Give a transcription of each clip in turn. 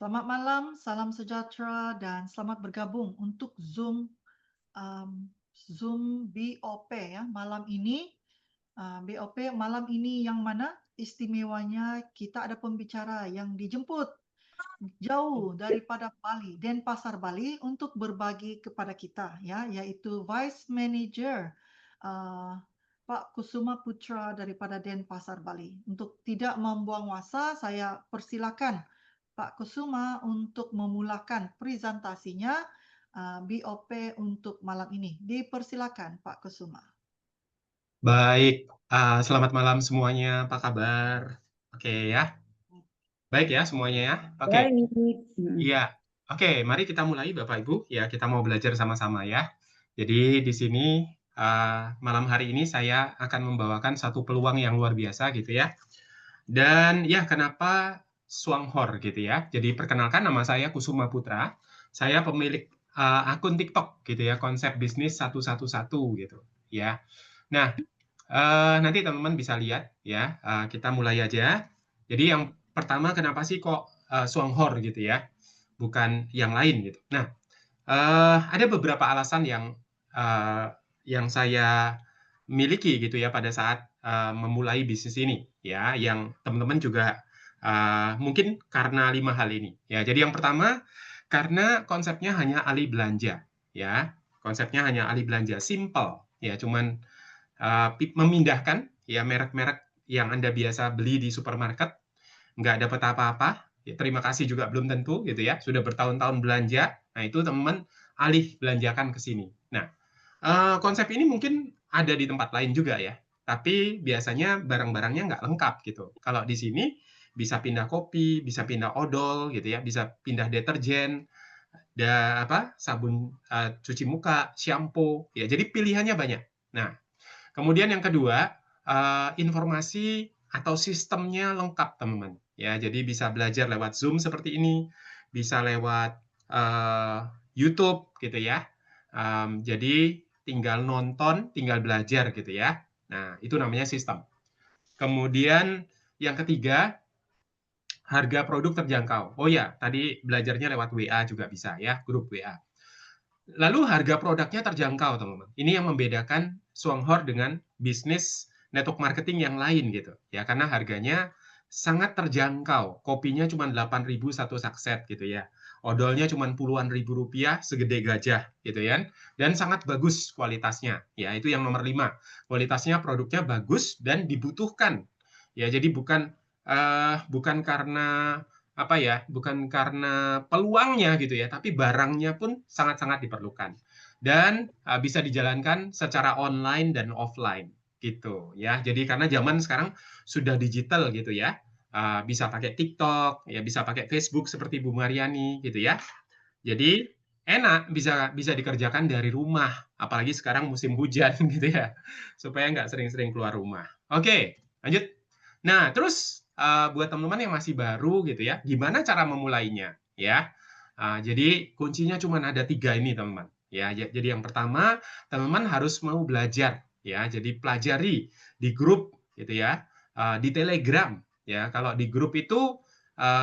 Selamat malam, salam sejahtera dan selamat bergabung untuk Zoom BOP ya malam ini. BOP malam ini yang mana istimewanya kita ada pembicara yang dijemput jauh daripada Bali, Denpasar, Bali untuk berbagi kepada kita ya, yaitu Vice Manager uh, Pak Kusuma Putra daripada Denpasar, Bali. Untuk tidak membuang masa, saya persilakan Pak Kusuma untuk memulakan presentasinya BOP untuk malam ini. Dipersilakan Pak Kusuma. Baik, selamat malam semuanya, apa kabar? Oke ya, baik ya semuanya ya? Oke, Baik, mhm. iya. Oke, mari kita mulai Bapak Ibu, ya kita mau belajar sama-sama ya. Jadi di sini malam hari ini saya akan membawakan satu peluang yang luar biasa gitu ya. Dan ya kenapa Swanghor gitu ya. Jadi perkenalkan nama saya Kusuma Putra, saya pemilik akun TikTok gitu ya, konsep bisnis 111 gitu ya. Nah, nanti teman-teman bisa lihat ya, kita mulai aja. Jadi yang pertama kenapa sih kok Swanghor gitu ya, bukan yang lain gitu. Nah, ada beberapa alasan yang saya miliki gitu ya pada saat memulai bisnis ini ya, yang teman-teman juga mungkin karena 5 hal ini ya. Jadi yang pertama karena konsepnya hanya alih belanja ya, konsepnya hanya alih belanja, simple ya, cuman memindahkan ya merek-merek yang Anda biasa beli di supermarket, nggak dapat apa-apa, ya, terima kasih juga belum tentu gitu ya, sudah bertahun-tahun belanja, nah itu teman-teman alih belanjakan ke sini. Nah, konsep ini mungkin ada di tempat lain juga ya, tapi biasanya barang-barangnya nggak lengkap gitu. Kalau di sini bisa pindah kopi, bisa pindah odol gitu ya, bisa pindah deterjen, sabun cuci muka, shampoo, ya jadi pilihannya banyak. Nah, kemudian yang kedua, informasi atau sistemnya lengkap, teman-teman. Ya, jadi bisa belajar lewat Zoom seperti ini, bisa lewat YouTube gitu ya. Jadi tinggal nonton, tinggal belajar gitu ya. Nah, itu namanya sistem. Kemudian yang ketiga, harga produk terjangkau. Oh ya, tadi belajarnya lewat WA juga bisa ya, grup WA. Lalu harga produknya terjangkau, teman-teman. Ini yang membedakan Swanghor dengan bisnis network marketing yang lain gitu. Ya, karena harganya sangat terjangkau. Kopinya cuma 8.000 satu sakset gitu ya. Odolnya cuma puluhan ribu rupiah segede gajah gitu ya. Dan sangat bagus kualitasnya. Ya, itu yang nomor 5. Kualitasnya produknya bagus dan dibutuhkan. Ya, jadi bukan karena apa ya, bukan karena peluangnya gitu ya, tapi barangnya pun sangat-sangat diperlukan. Dan bisa dijalankan secara online dan offline gitu ya. Jadi karena zaman sekarang sudah digital gitu ya. Bisa pakai TikTok, ya bisa pakai Facebook seperti Bu Mariani gitu ya. Jadi enak bisa bisa dikerjakan dari rumah, apalagi sekarang musim hujan gitu ya. Supaya nggak sering-sering keluar rumah. Oke, lanjut. Nah, terus buat teman-teman yang masih baru gitu ya, gimana cara memulainya ya? Jadi kuncinya cuma ada 3 ini teman-teman. Ya, jadi yang pertama teman-teman harus mau belajar ya. Jadi pelajari di grup gitu ya, di Telegram ya. Kalau di grup itu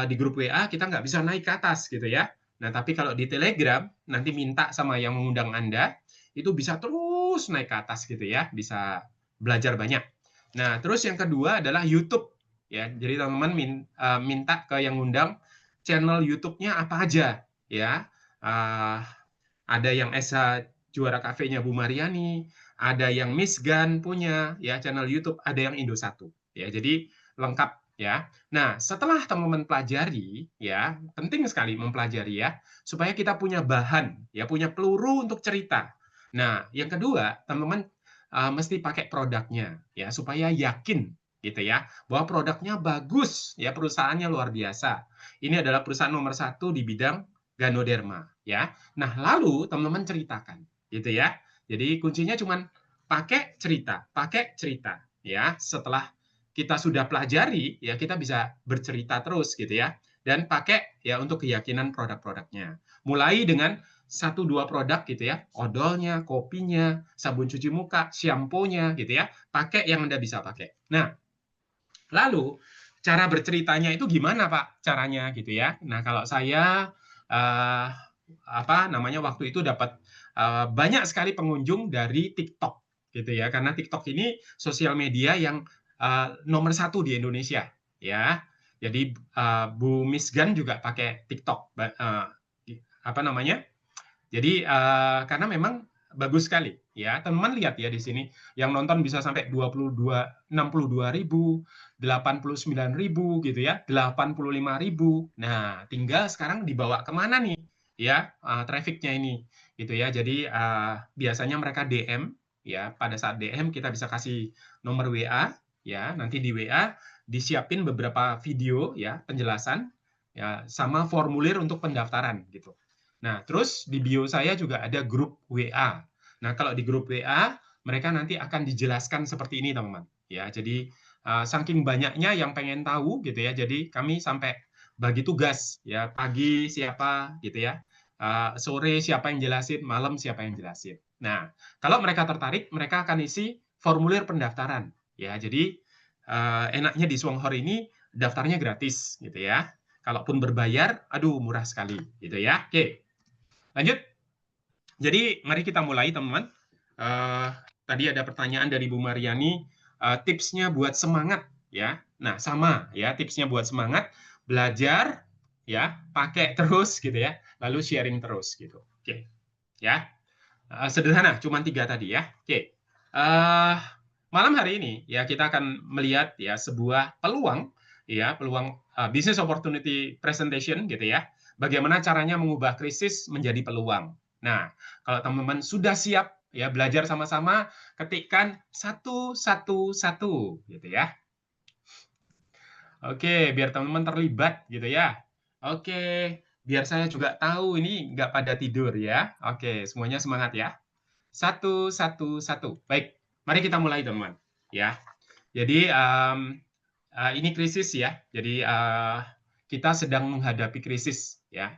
di grup WA kita nggak bisa naik ke atas gitu ya. Nah, tapi kalau di Telegram nanti minta sama yang mengundang Anda itu bisa terus naik ke atas gitu ya, bisa belajar banyak. Nah, terus yang kedua adalah YouTube ya. Jadi teman-teman minta ke yang ngundang channel YouTube-nya apa aja ya. Uh, ada yang Esa Juara Cafe-nya Bu Mariani, ada yang Miss Gan punya ya channel YouTube, ada yang Indosat ya. Jadi lengkap ya. Nah, setelah teman-teman pelajari ya, penting sekali mempelajari ya supaya kita punya bahan ya, punya peluru untuk cerita. Nah, yang kedua, teman-teman mesti pakai produknya ya supaya yakin gitu ya bahwa produknya bagus ya, perusahaannya luar biasa. Ini adalah perusahaan nomor 1 di bidang Ganoderma ya. Nah, lalu teman-teman ceritakan gitu ya. Jadi kuncinya cuman pakai cerita ya. Setelah kita sudah pelajari ya, kita bisa bercerita terus gitu ya. Dan pakai ya untuk keyakinan produk-produknya. Mulai dengan 1-2 produk gitu ya, odolnya, kopinya, sabun cuci muka, shampoo-nya gitu ya, pakai yang Anda bisa pakai. Nah, lalu cara berceritanya itu gimana Pak caranya gitu ya. Nah kalau saya apa namanya waktu itu dapat banyak sekali pengunjung dari TikTok gitu ya, karena TikTok ini sosial media yang nomor satu di Indonesia ya. Jadi Bu Miss Gan juga pakai TikTok, apa namanya? Jadi karena memang bagus sekali ya. Teman lihat ya di sini yang nonton bisa sampai 62.000, 89.000 gitu ya, 85.000. Nah, tinggal sekarang dibawa kemana nih ya trafficnya ini gitu ya. Jadi biasanya mereka DM ya. Pada saat DM kita bisa kasih nomor WA ya. Nanti di WA disiapin beberapa video ya penjelasan ya sama formulir untuk pendaftaran gitu. Nah, terus di bio saya juga ada grup WA. Nah, kalau di grup WA, mereka nanti akan dijelaskan seperti ini, teman-teman. Ya, jadi saking banyaknya yang pengen tahu gitu ya. Jadi kami sampai bagi tugas ya, pagi siapa gitu ya. Sore siapa yang jelasin, malam siapa yang jelasin. Nah, kalau mereka tertarik, mereka akan isi formulir pendaftaran. Ya, jadi enaknya di Songhor ini daftarnya gratis gitu ya. Kalaupun berbayar, aduh murah sekali gitu ya. Oke. Lanjut. Jadi mari kita mulai teman-teman. Tadi ada pertanyaan dari Bu Mariani, tipsnya buat semangat ya. Nah sama ya tipsnya buat semangat, belajar ya, pakai terus gitu ya, lalu sharing terus gitu. Oke ya. Sederhana, cuma 3 tadi ya. Oke. Malam hari ini ya kita akan melihat ya sebuah peluang ya, peluang business opportunity presentation gitu ya. Bagaimana caranya mengubah krisis menjadi peluang. Nah, kalau teman-teman sudah siap ya belajar sama-sama, ketikkan 111 gitu ya. Oke, biar teman-teman terlibat gitu ya. Oke, biar saya juga tahu ini nggak pada tidur ya. Oke, semuanya semangat ya. 111. Baik, mari kita mulai teman-teman. Ya, jadi ini krisis ya. Jadi kita sedang menghadapi krisis ya.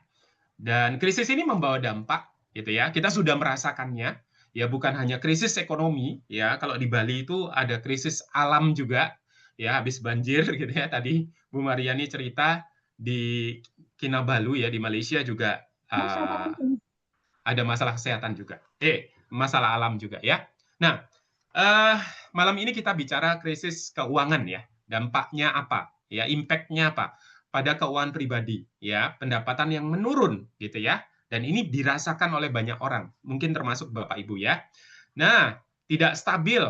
Dan krisis ini membawa dampak gitu ya. Kita sudah merasakannya ya, bukan hanya krisis ekonomi ya. Kalau di Bali itu ada krisis alam juga ya, habis banjir gitu ya. Tadi Bu Mariani cerita di Kinabalu ya di Malaysia juga ada masalah kesehatan juga. Masalah alam juga ya. Nah, malam ini kita bicara krisis keuangan ya. Dampaknya apa? Ya, impact-nya apa? Pada keuangan pribadi ya, pendapatan yang menurun gitu ya. Dan ini dirasakan oleh banyak orang, mungkin termasuk Bapak Ibu ya. Nah, tidak stabil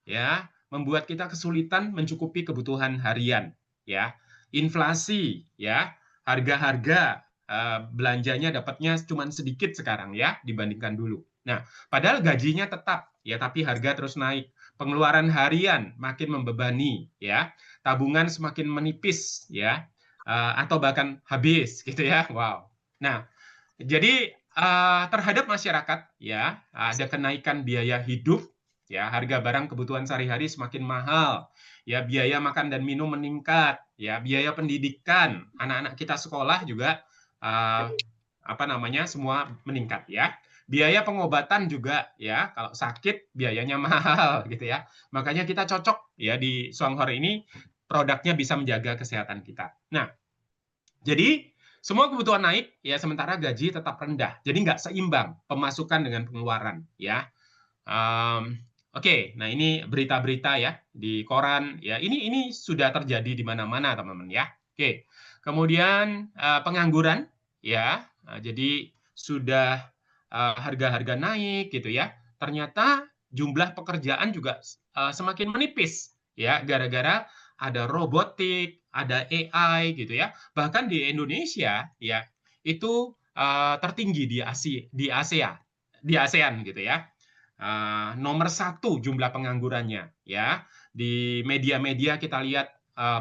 ya, membuat kita kesulitan mencukupi kebutuhan harian ya. Inflasi ya, harga-harga belanjanya dapatnya cuma sedikit sekarang ya dibandingkan dulu. Nah, padahal gajinya tetap ya, tapi harga terus naik. Pengeluaran harian makin membebani ya, tabungan semakin menipis ya, atau bahkan habis gitu ya. Wow. Nah, jadi terhadap masyarakat ya ada kenaikan biaya hidup ya, harga barang kebutuhan sehari-hari semakin mahal ya, biaya makan dan minum meningkat ya, biaya pendidikan anak-anak kita sekolah juga apa namanya semua meningkat ya. Biaya pengobatan juga ya, kalau sakit biayanya mahal gitu ya. Makanya kita cocok ya di Songhor ini produknya bisa menjaga kesehatan kita. Nah, jadi semua kebutuhan naik ya, sementara gaji tetap rendah. Jadi nggak seimbang pemasukan dengan pengeluaran ya. Oke, nah ini berita-berita ya di koran ya. Ini sudah terjadi di mana-mana teman-teman ya. Oke, kemudian pengangguran ya. Jadi sudah harga-harga naik gitu ya. Ternyata jumlah pekerjaan juga semakin menipis ya, gara-gara ada robotik, ada AI gitu ya. Bahkan di Indonesia ya itu tertinggi di Asia, di ASEAN gitu ya. Nomor 1 jumlah penganggurannya ya. Di media-media kita lihat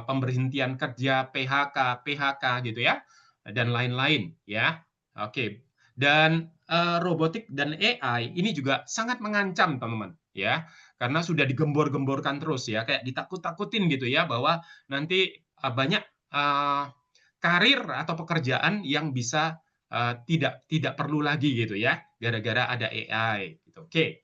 pemberhentian kerja, PHK gitu ya, dan lain-lain ya. Oke. Dan robotik dan AI ini juga sangat mengancam teman-teman ya, karena sudah digembor-gemborkan terus ya, kayak ditakut-takutin gitu ya, bahwa nanti banyak karir atau pekerjaan yang bisa tidak perlu lagi gitu ya, gara-gara ada AI gitu. Oke.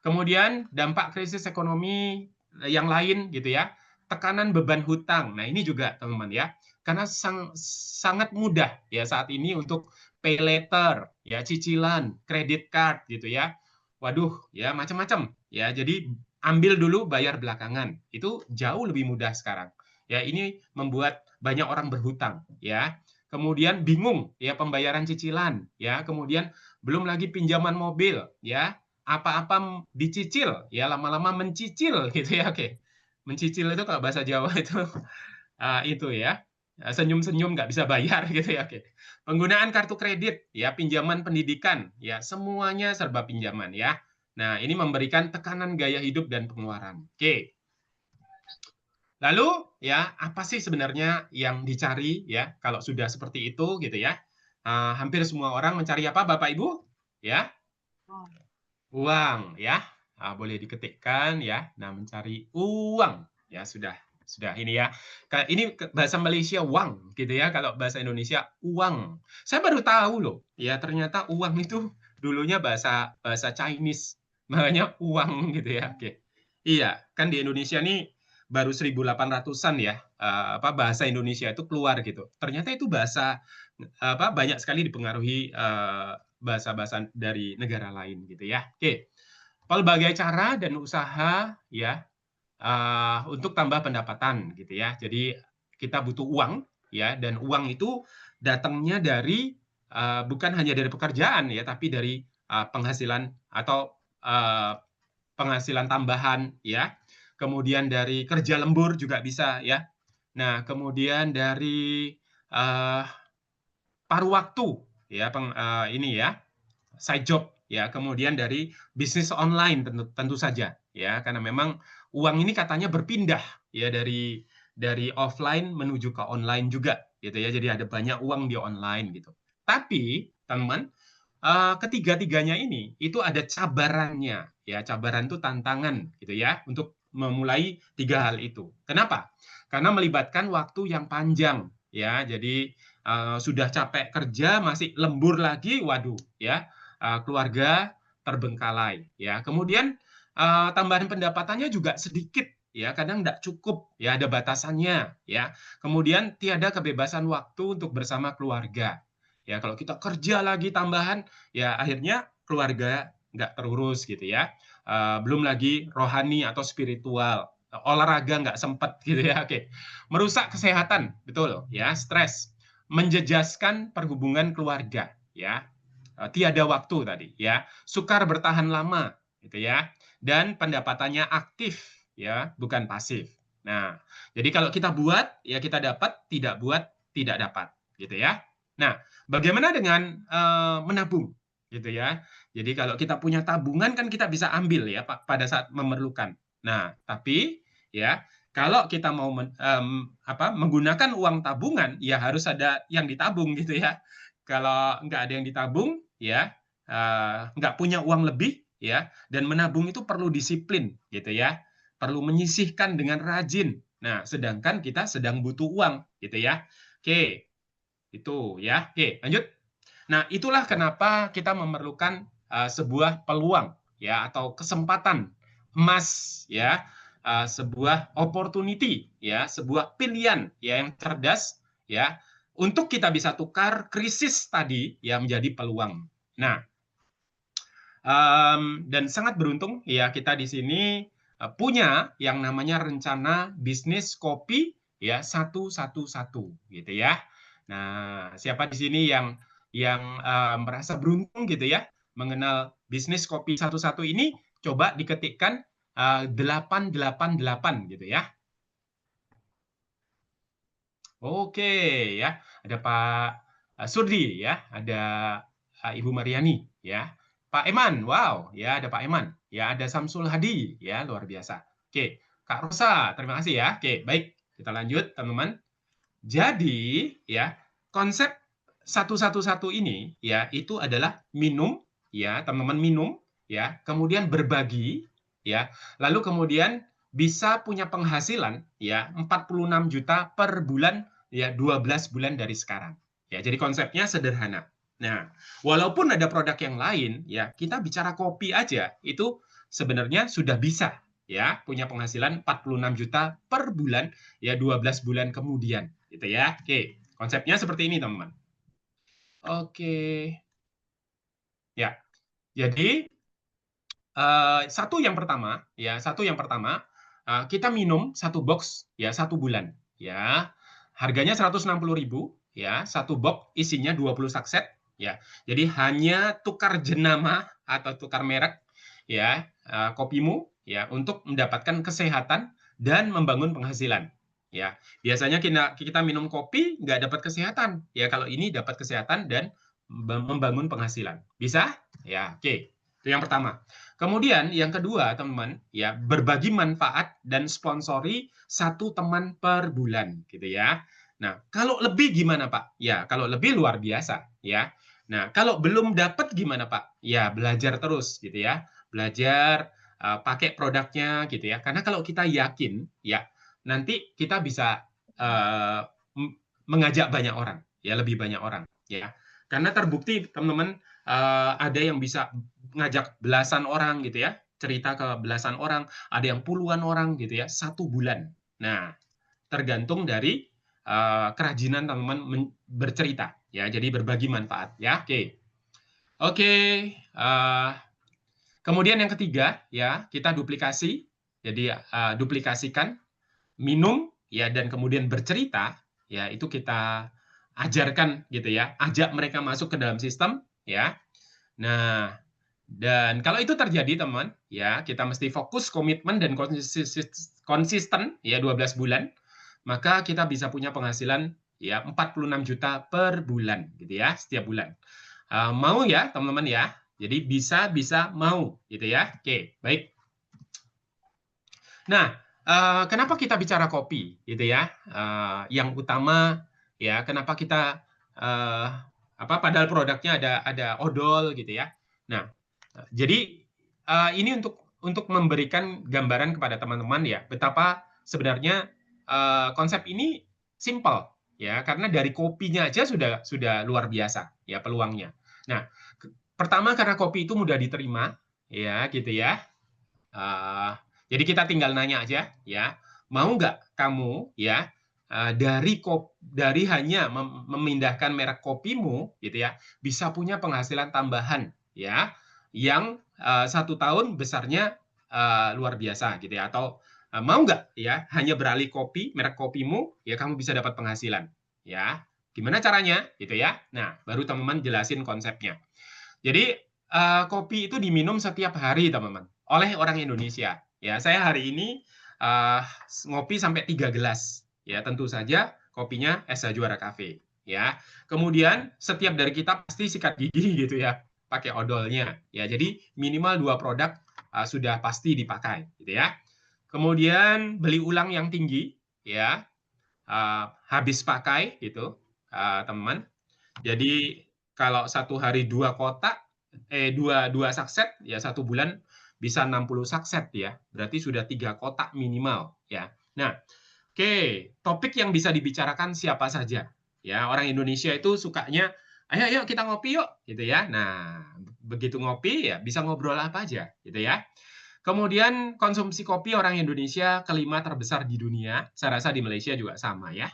Kemudian dampak krisis ekonomi yang lain gitu ya, tekanan beban hutang. Nah, ini juga teman-teman ya. Karena sangat mudah ya saat ini untuk pay later, ya cicilan, credit card gitu ya. Waduh, ya macam-macam ya. Jadi ambil dulu, bayar belakangan. Itu jauh lebih mudah sekarang. Ya, ini membuat banyak orang berhutang ya. Kemudian bingung ya pembayaran cicilan ya. Kemudian belum lagi pinjaman mobil ya. Apa-apa dicicil ya, lama-lama mencicil gitu ya. Oke. Mencicil itu kalau bahasa Jawa itu itu ya, senyum-senyum nggak bisa bayar gitu ya. Oke. Penggunaan kartu kredit ya, pinjaman pendidikan ya, semuanya serba pinjaman ya. Nah, ini memberikan tekanan gaya hidup dan pengeluaran. Oke. Lalu ya, apa sih sebenarnya yang dicari ya kalau sudah seperti itu gitu ya? Hampir semua orang mencari apa Bapak Ibu? Ya, Wow. uang ya. Boleh diketikkan ya. Nah, mencari uang ya, sudah ini ya. Ini bahasa Malaysia uang gitu ya. Kalau bahasa Indonesia uang. Saya baru tahu loh ya, ternyata uang itu dulunya bahasa bahasa Chinese. Makanya uang gitu ya. Oke. Iya, kan di Indonesia nih baru 1800-an ya, bahasa Indonesia itu keluar gitu. Ternyata itu bahasa banyak sekali dipengaruhi bahasa-bahasa dari negara lain gitu ya. Oke. Pelbagai cara dan usaha ya untuk tambah pendapatan gitu ya. Jadi kita butuh uang ya, dan uang itu datangnya dari bukan hanya dari pekerjaan ya, tapi dari penghasilan atau penghasilan tambahan ya. Kemudian dari kerja lembur juga bisa ya. Nah, kemudian dari uh, paruh waktu ya, ini ya, side job ya, kemudian dari bisnis online tentu saja ya, karena memang uang ini katanya berpindah ya dari offline menuju ke online juga gitu ya, jadi ada banyak uang di online gitu. Tapi teman, ketiga-tiganya ini itu ada cabarannya ya, cabaran itu tantangan gitu ya untuk memulai tiga hal itu. Kenapa? Karena melibatkan waktu yang panjang ya, jadi sudah capek kerja masih lembur lagi, waduh ya, keluarga terbengkalai ya. Kemudian tambahan pendapatannya juga sedikit ya, kadang tidak cukup ya, ada batasannya ya. Kemudian tiada kebebasan waktu untuk bersama keluarga ya. Kalau kita kerja lagi tambahan ya, akhirnya keluarga nggak terurus gitu ya. Belum lagi rohani atau spiritual, olahraga nggak sempat gitu ya. Oke, merusak kesehatan, betul ya, stres, menjejaskan perhubungan keluarga ya. Tiada waktu tadi ya, sukar bertahan lama gitu ya, dan pendapatannya aktif ya, bukan pasif. Nah, jadi kalau kita buat ya kita dapat, tidak buat tidak dapat gitu ya. Nah, bagaimana dengan menabung gitu ya. Jadi kalau kita punya tabungan kan kita bisa ambil ya pada saat memerlukan. Nah, tapi ya kalau kita mau menggunakan uang tabungan ya harus ada yang ditabung gitu ya. Kalau nggak ada yang ditabung ya, nggak punya uang lebih ya, dan menabung itu perlu disiplin gitu ya, perlu menyisihkan dengan rajin. Nah, sedangkan kita sedang butuh uang gitu ya. Oke, itu ya. Oke, lanjut. Nah, itulah kenapa kita memerlukan sebuah peluang ya, atau kesempatan emas ya, sebuah opportunity ya, sebuah pilihan ya yang cerdas ya, untuk kita bisa tukar krisis tadi ya menjadi peluang. Nah, dan sangat beruntung ya kita di sini punya yang namanya rencana bisnis kopi ya 111 gitu ya. Nah, siapa di sini yang merasa beruntung gitu ya mengenal bisnis kopi 11 ini, coba diketikkan 888 gitu ya. Oke ya, ada Pak Surdi ya, ada Ibu Mariani ya, Pak Eman, wow ya, ada Pak Eman ya, ada Samsul Hadi ya, luar biasa. Oke, Kak Rosa, terima kasih ya. Oke, baik, kita lanjut teman-teman. Jadi ya, konsep 111 ini ya itu adalah minum ya, teman-teman, minum ya, kemudian berbagi ya, lalu kemudian bisa punya penghasilan ya 46 juta per bulan ya, 12 bulan dari sekarang. Ya, jadi konsepnya sederhana. Nah, walaupun ada produk yang lain ya, kita bicara kopi aja itu sebenarnya sudah bisa ya, punya penghasilan 46 juta per bulan, ya 12 bulan kemudian, gitu ya. Oke, konsepnya seperti ini, teman-teman. Oke, ya. Jadi satu yang pertama, ya, kita minum satu box, ya, satu bulan, ya. Harganya 160.000, ya, satu box isinya 20 sakset, ya. Jadi hanya tukar jenama atau tukar merek, ya, kopimu, ya, untuk mendapatkan kesehatan dan membangun penghasilan, ya. Biasanya kita minum kopi nggak dapat kesehatan, ya. Kalau ini dapat kesehatan dan membangun penghasilan. Bisa? Ya, oke. Itu yang pertama. Kemudian yang kedua, teman-teman, ya, berbagi manfaat dan sponsori satu teman per bulan, gitu ya. Nah, kalau lebih gimana, Pak? Ya, kalau lebih luar biasa, ya. Nah, kalau belum dapat gimana, Pak? Ya, belajar terus, gitu ya. Belajar, pakai produknya, gitu ya. Karena kalau kita yakin, ya, nanti kita bisa mengajak banyak orang, ya, lebih banyak orang, ya. Karena terbukti, teman-teman, ada yang bisa ngajak belasan orang gitu ya, cerita ke belasan orang, ada yang puluhan orang gitu ya, satu bulan. Nah, tergantung dari kerajinan teman-teman bercerita ya, jadi berbagi manfaat ya. Oke, oke. Kemudian yang ketiga ya, kita duplikasi. Jadi duplikasikan minum ya dan kemudian bercerita ya, itu kita ajarkan gitu ya, ajak mereka masuk ke dalam sistem ya. Nah, dan kalau itu terjadi, teman, ya, kita mesti fokus, komitmen, dan konsisten, ya, 12 bulan, maka kita bisa punya penghasilan, ya, 46 juta per bulan, gitu ya, setiap bulan. Mau ya, teman-teman ya? Jadi bisa mau, gitu ya. Oke, baik. Nah, kenapa kita bicara kopi, gitu ya? Yang utama, ya, kenapa kita, padahal produknya ada odol, gitu ya. Nah, jadi ini untuk memberikan gambaran kepada teman-teman ya, betapa sebenarnya konsep ini simple ya, karena dari kopinya aja sudah luar biasa ya peluangnya. Nah, pertama karena kopi itu mudah diterima ya gitu ya. Uh, jadi kita tinggal nanya aja ya, mau nggak kamu ya dari hanya memindahkan merek kopimu gitu ya, bisa punya penghasilan tambahan ya, yang 1 tahun besarnya luar biasa gitu ya, atau mau nggak ya hanya beralih merek kopimu ya kamu bisa dapat penghasilan ya. Gimana caranya gitu ya? Nah, baru teman-teman jelasin konsepnya. Jadi kopi itu diminum setiap hari, teman-teman, oleh orang Indonesia. Ya, saya hari ini ngopi sampai 3 gelas. Ya, tentu saja kopinya Esa Juara Cafe. Ya, kemudian setiap dari kita pasti sikat gigi gitu ya, pakai odolnya. Ya, jadi minimal 2 produk sudah pasti dipakai, gitu ya. Kemudian beli ulang yang tinggi, ya, habis pakai gitu, teman. Jadi kalau satu hari 2 kotak, dua sakset, ya 1 bulan bisa 60 sakset ya. Berarti sudah 3 kotak minimal ya. Nah, oke, topik yang bisa dibicarakan siapa saja. Ya, orang Indonesia itu sukanya, ayo yuk kita ngopi yuk, gitu ya. Nah, begitu ngopi ya bisa ngobrol apa aja, gitu ya. Kemudian konsumsi kopi orang Indonesia kelima terbesar di dunia. Saya rasa di Malaysia juga sama ya.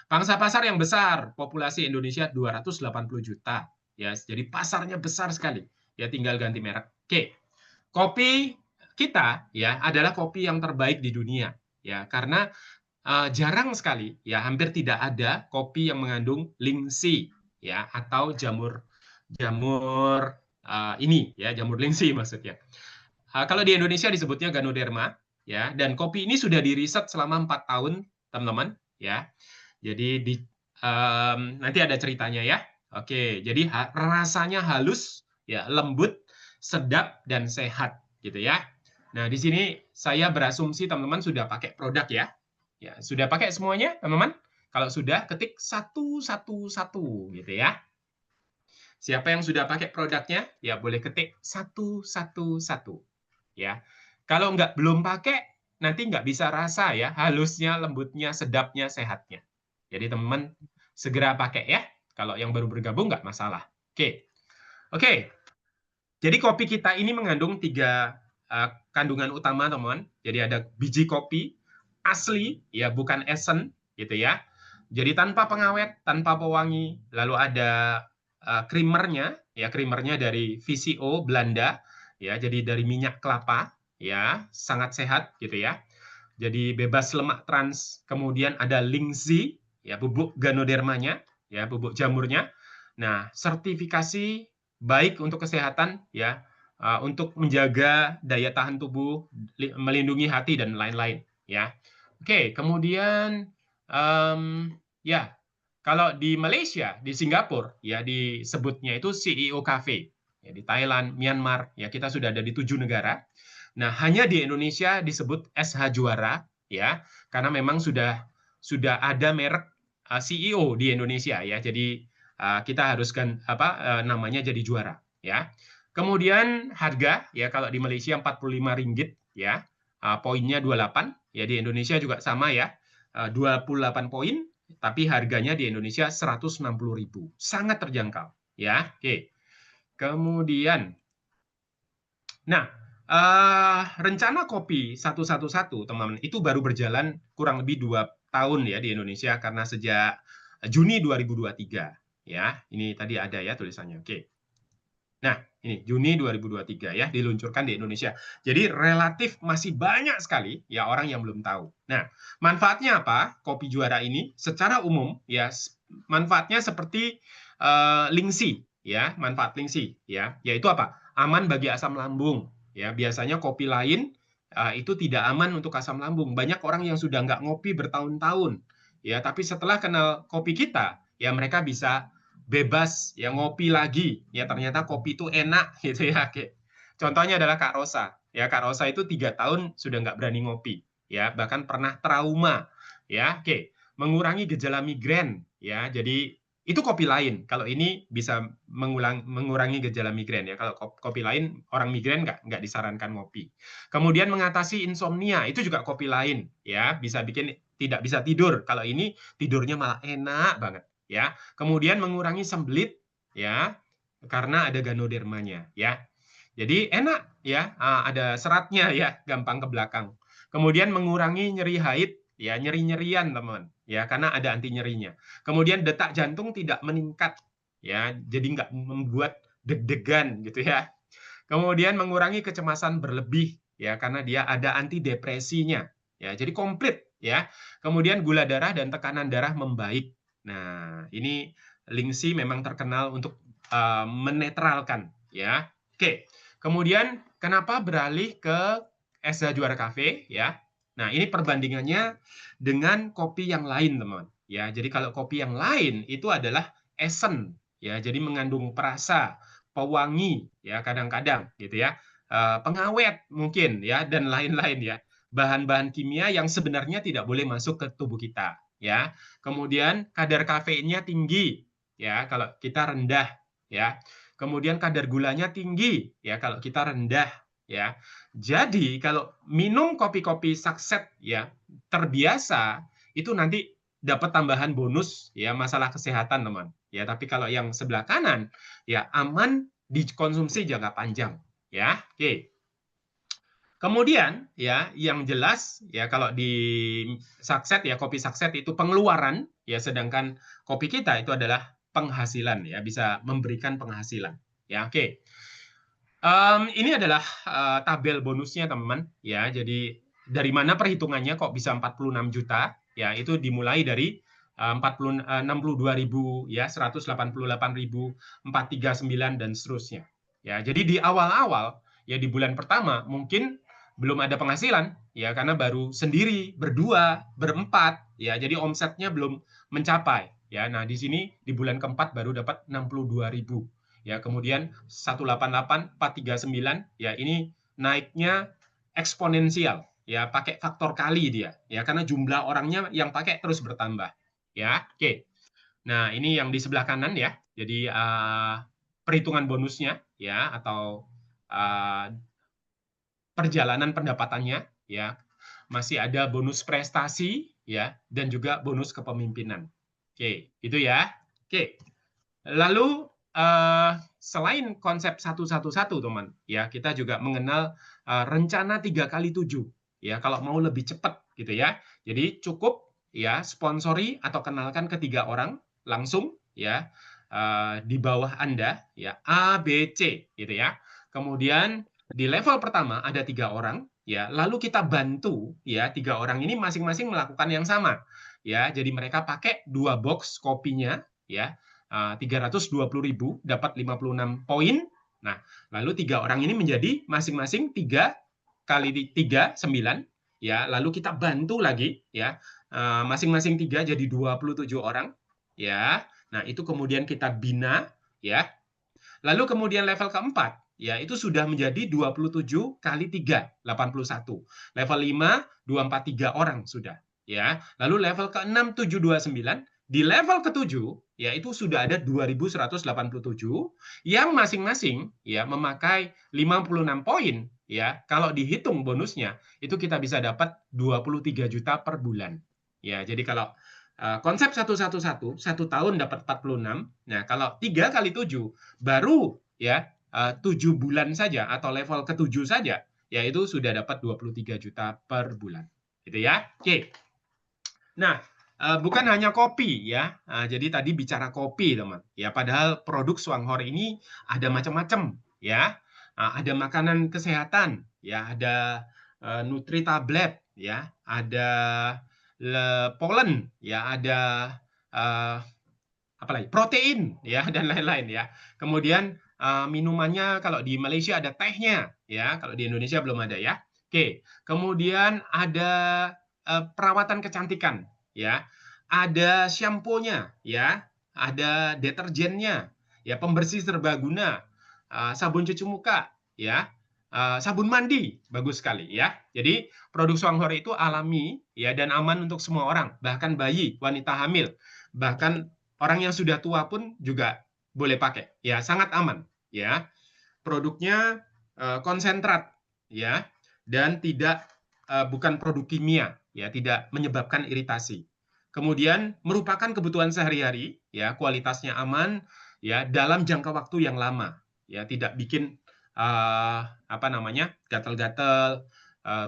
Pangsa pasar yang besar, populasi Indonesia 280 juta. Ya, jadi pasarnya besar sekali. Ya, tinggal ganti merek. Oke. Kopi kita ya adalah kopi yang terbaik di dunia. Ya, karena jarang sekali ya, hampir tidak ada kopi yang mengandung lingsi ya atau jamur jamur ini ya, jamur lingsi maksudnya. Kalau di Indonesia disebutnya Ganoderma, ya. Dan kopi ini sudah diriset selama 4 tahun, teman-teman, ya. Jadi nanti ada ceritanya ya. Oke, jadi rasanya halus, ya, lembut, sedap dan sehat, gitu ya. Nah, di sini saya berasumsi teman-teman sudah pakai produk ya. Ya, sudah pakai semuanya, teman-teman? Kalau sudah, ketik 111 gitu ya. Siapa yang sudah pakai produknya, ya boleh ketik 111. Ya, kalau belum pakai, nanti nggak bisa rasa ya, halusnya, lembutnya, sedapnya, sehatnya. Jadi teman-teman segera pakai ya. Kalau yang baru bergabung nggak masalah. Oke, oke. Jadi kopi kita ini mengandung 3 kandungan utama, teman. Jadi ada biji kopi asli, ya bukan esen, gitu ya. Jadi tanpa pengawet, tanpa pewangi. Lalu ada creamernya, ya creamernya dari VCO Belanda, ya. Jadi dari minyak kelapa, ya sangat sehat, gitu ya. Jadi bebas lemak trans. Kemudian ada Lingzi, ya bubuk ganodermanya, ya bubuk jamurnya. Nah, sertifikasi baik untuk kesehatan, ya untuk menjaga daya tahan tubuh, melindungi hati dan lain-lain, ya. Oke, kemudian ya kalau di Malaysia, di Singapura, ya disebutnya itu CEO Cafe. Ya, di Thailand, Myanmar, ya kita sudah ada di 7 negara. Nah, hanya di Indonesia disebut SH Juara, ya, karena memang sudah ada merek CEO di Indonesia, ya. Jadi kita haruskan namanya jadi juara, ya. Kemudian harga, ya kalau di Malaysia 45 ringgit, ya, poinnya 28, ya di Indonesia juga sama, ya, 28 poin, tapi harganya di Indonesia 160.000, sangat terjangkau, ya. Oke. Kemudian, nah, rencana kopi 111, teman-teman, itu baru berjalan kurang lebih 2 tahun ya di Indonesia karena sejak Juni 2023, ya. Ini tadi ada ya tulisannya. Oke. Nah, ini Juni 2023 ya diluncurkan di Indonesia. Jadi relatif masih banyak sekali ya orang yang belum tahu. Nah, manfaatnya apa? Kopi Juara ini secara umum ya manfaatnya seperti Lingxi ya, manfaat Lingxi ya, yaitu apa? Aman bagi asam lambung ya. Biasanya kopi lain itu tidak aman untuk asam lambung. Banyak orang yang sudah nggak ngopi bertahun-tahun ya, tapi setelah kenal kopi kita ya mereka bisa bebas ya ngopi lagi ya, ternyata kopi itu enak gitu ya. Oke. Contohnya adalah Kak Rosa ya. Kak Rosa itu 3 tahun sudah nggak berani ngopi ya, bahkan pernah trauma ya. Oke, mengurangi gejala migrain ya. Jadi itu kopi lain. Kalau ini bisa mengurangi gejala migrain ya. Kalau kopi lain orang migrain nggak disarankan ngopi. Kemudian mengatasi insomnia itu juga kopi lain ya, bisa bikin tidak bisa tidur. Kalau ini tidurnya malah enak banget ya. Kemudian mengurangi sembelit ya karena ada ganodermanya ya. Jadi enak ya, ada seratnya ya, gampang ke belakang. Kemudian mengurangi nyeri haid ya, nyeri-nyerian teman ya, karena ada anti nyerinya. Kemudian detak jantung tidak meningkat ya, jadi nggak membuat deg-degan gitu ya. Kemudian mengurangi kecemasan berlebih ya, karena dia ada antidepresinya ya, jadi komplit ya. Kemudian gula darah dan tekanan darah membaik. Nah, ini Lingxi memang terkenal untuk menetralkan ya. Oke. Kemudian kenapa beralih ke SH Juara Cafe ya? Nah, ini perbandingannya dengan kopi yang lain, teman. Ya, jadi kalau kopi yang lain itu adalah esen ya, jadi mengandung perasa, pewangi ya kadang-kadang gitu ya. Pengawet mungkin ya dan lain-lain ya. Bahan-bahan kimia yang sebenarnya tidak boleh masuk ke tubuh kita ya. Kemudian kadar kafeinnya tinggi ya kalau kita rendah ya. Kemudian kadar gulanya tinggi ya kalau kita rendah ya. Jadi kalau minum kopi-kopi saset ya terbiasa itu nanti dapat tambahan bonus ya masalah kesehatan teman ya. Tapi kalau yang sebelah kanan ya aman dikonsumsi jangka panjang ya. Oke. Kemudian ya yang jelas ya kalau di sakset ya kopi sakset itu pengeluaran ya, sedangkan kopi kita itu adalah penghasilan ya, bisa memberikan penghasilan ya. Oke. Ini adalah tabel bonusnya teman-teman ya. Jadi dari mana perhitungannya kok bisa 46 juta ya, itu dimulai dari 62.000 ya, 188.000, 439 dan seterusnya ya. Jadi di awal-awal ya di bulan pertama mungkin belum ada penghasilan ya, karena baru sendiri berdua berempat ya, jadi omsetnya belum mencapai ya. Nah di sini di bulan keempat baru dapat 62.000 ya, kemudian 188, 439 ya, ini naiknya eksponensial ya, pakai faktor kali dia ya, karena jumlah orangnya yang pakai terus bertambah ya. Oke. Nah ini yang di sebelah kanan ya, jadi perhitungan bonusnya ya, atau perjalanan pendapatannya ya. Masih ada bonus prestasi ya, dan juga bonus kepemimpinan. Oke, itu ya. Oke. Lalu selain konsep 111 teman, ya kita juga mengenal rencana 3x7 ya kalau mau lebih cepat gitu ya. Jadi cukup ya sponsori atau kenalkan ke 3 orang langsung ya di bawah Anda ya A, B, C gitu ya. Kemudian di level pertama ada 3 orang ya, lalu kita bantu ya 3 orang ini masing-masing melakukan yang sama ya. Jadi mereka pakai 2 box kopinya ya 320.000 dapat 56 poin. Nah, lalu 3 orang ini menjadi masing-masing 3 kali 3 9 ya. Lalu kita bantu lagi ya. Masing-masing 3 jadi 27 orang ya. Nah, itu kemudian kita bina ya. Lalu kemudian level keempat ya itu sudah menjadi 27 kali 3 81. Level 5 243 orang sudah ya. Lalu level ke-6 729 di level ke-7 ya itu sudah ada 2187 yang masing-masing ya memakai 56 poin ya. Kalau dihitung bonusnya itu kita bisa dapat 23 juta per bulan. Ya, jadi kalau konsep 111 1 tahun dapat 46. Nah, kalau 3 kali 7 baru ya 7 bulan saja atau level ke-7 saja ya itu sudah dapat 23 juta per bulan. Gitu ya. Oke. Nah, bukan hanya kopi ya. Jadi tadi bicara kopi, teman. Ya, padahal produk Swanghor ini ada macam-macam ya. Ada makanan kesehatan, ya, ada nutri tablet, ya, ada pollen, ya, ada uh, apa lagi? Protein, ya, dan lain-lain ya. Kemudian minumannya kalau di Malaysia ada tehnya, ya. Kalau di Indonesia belum ada ya. Oke. Kemudian ada perawatan kecantikan, ya. Ada shampoo-nya, ya. Ada deterjennya, ya, pembersih serbaguna, sabun cuci muka, ya. Sabun mandi bagus sekali ya. Jadi produk Swanghor itu alami ya dan aman untuk semua orang, bahkan bayi, wanita hamil, bahkan orang yang sudah tua pun juga boleh pakai. Ya, sangat aman ya. Produknya konsentrat ya dan tidak bukan produk kimia ya, tidak menyebabkan iritasi. Kemudian merupakan kebutuhan sehari-hari ya, kualitasnya aman ya dalam jangka waktu yang lama ya, tidak bikin apa namanya? Gatal-gatal,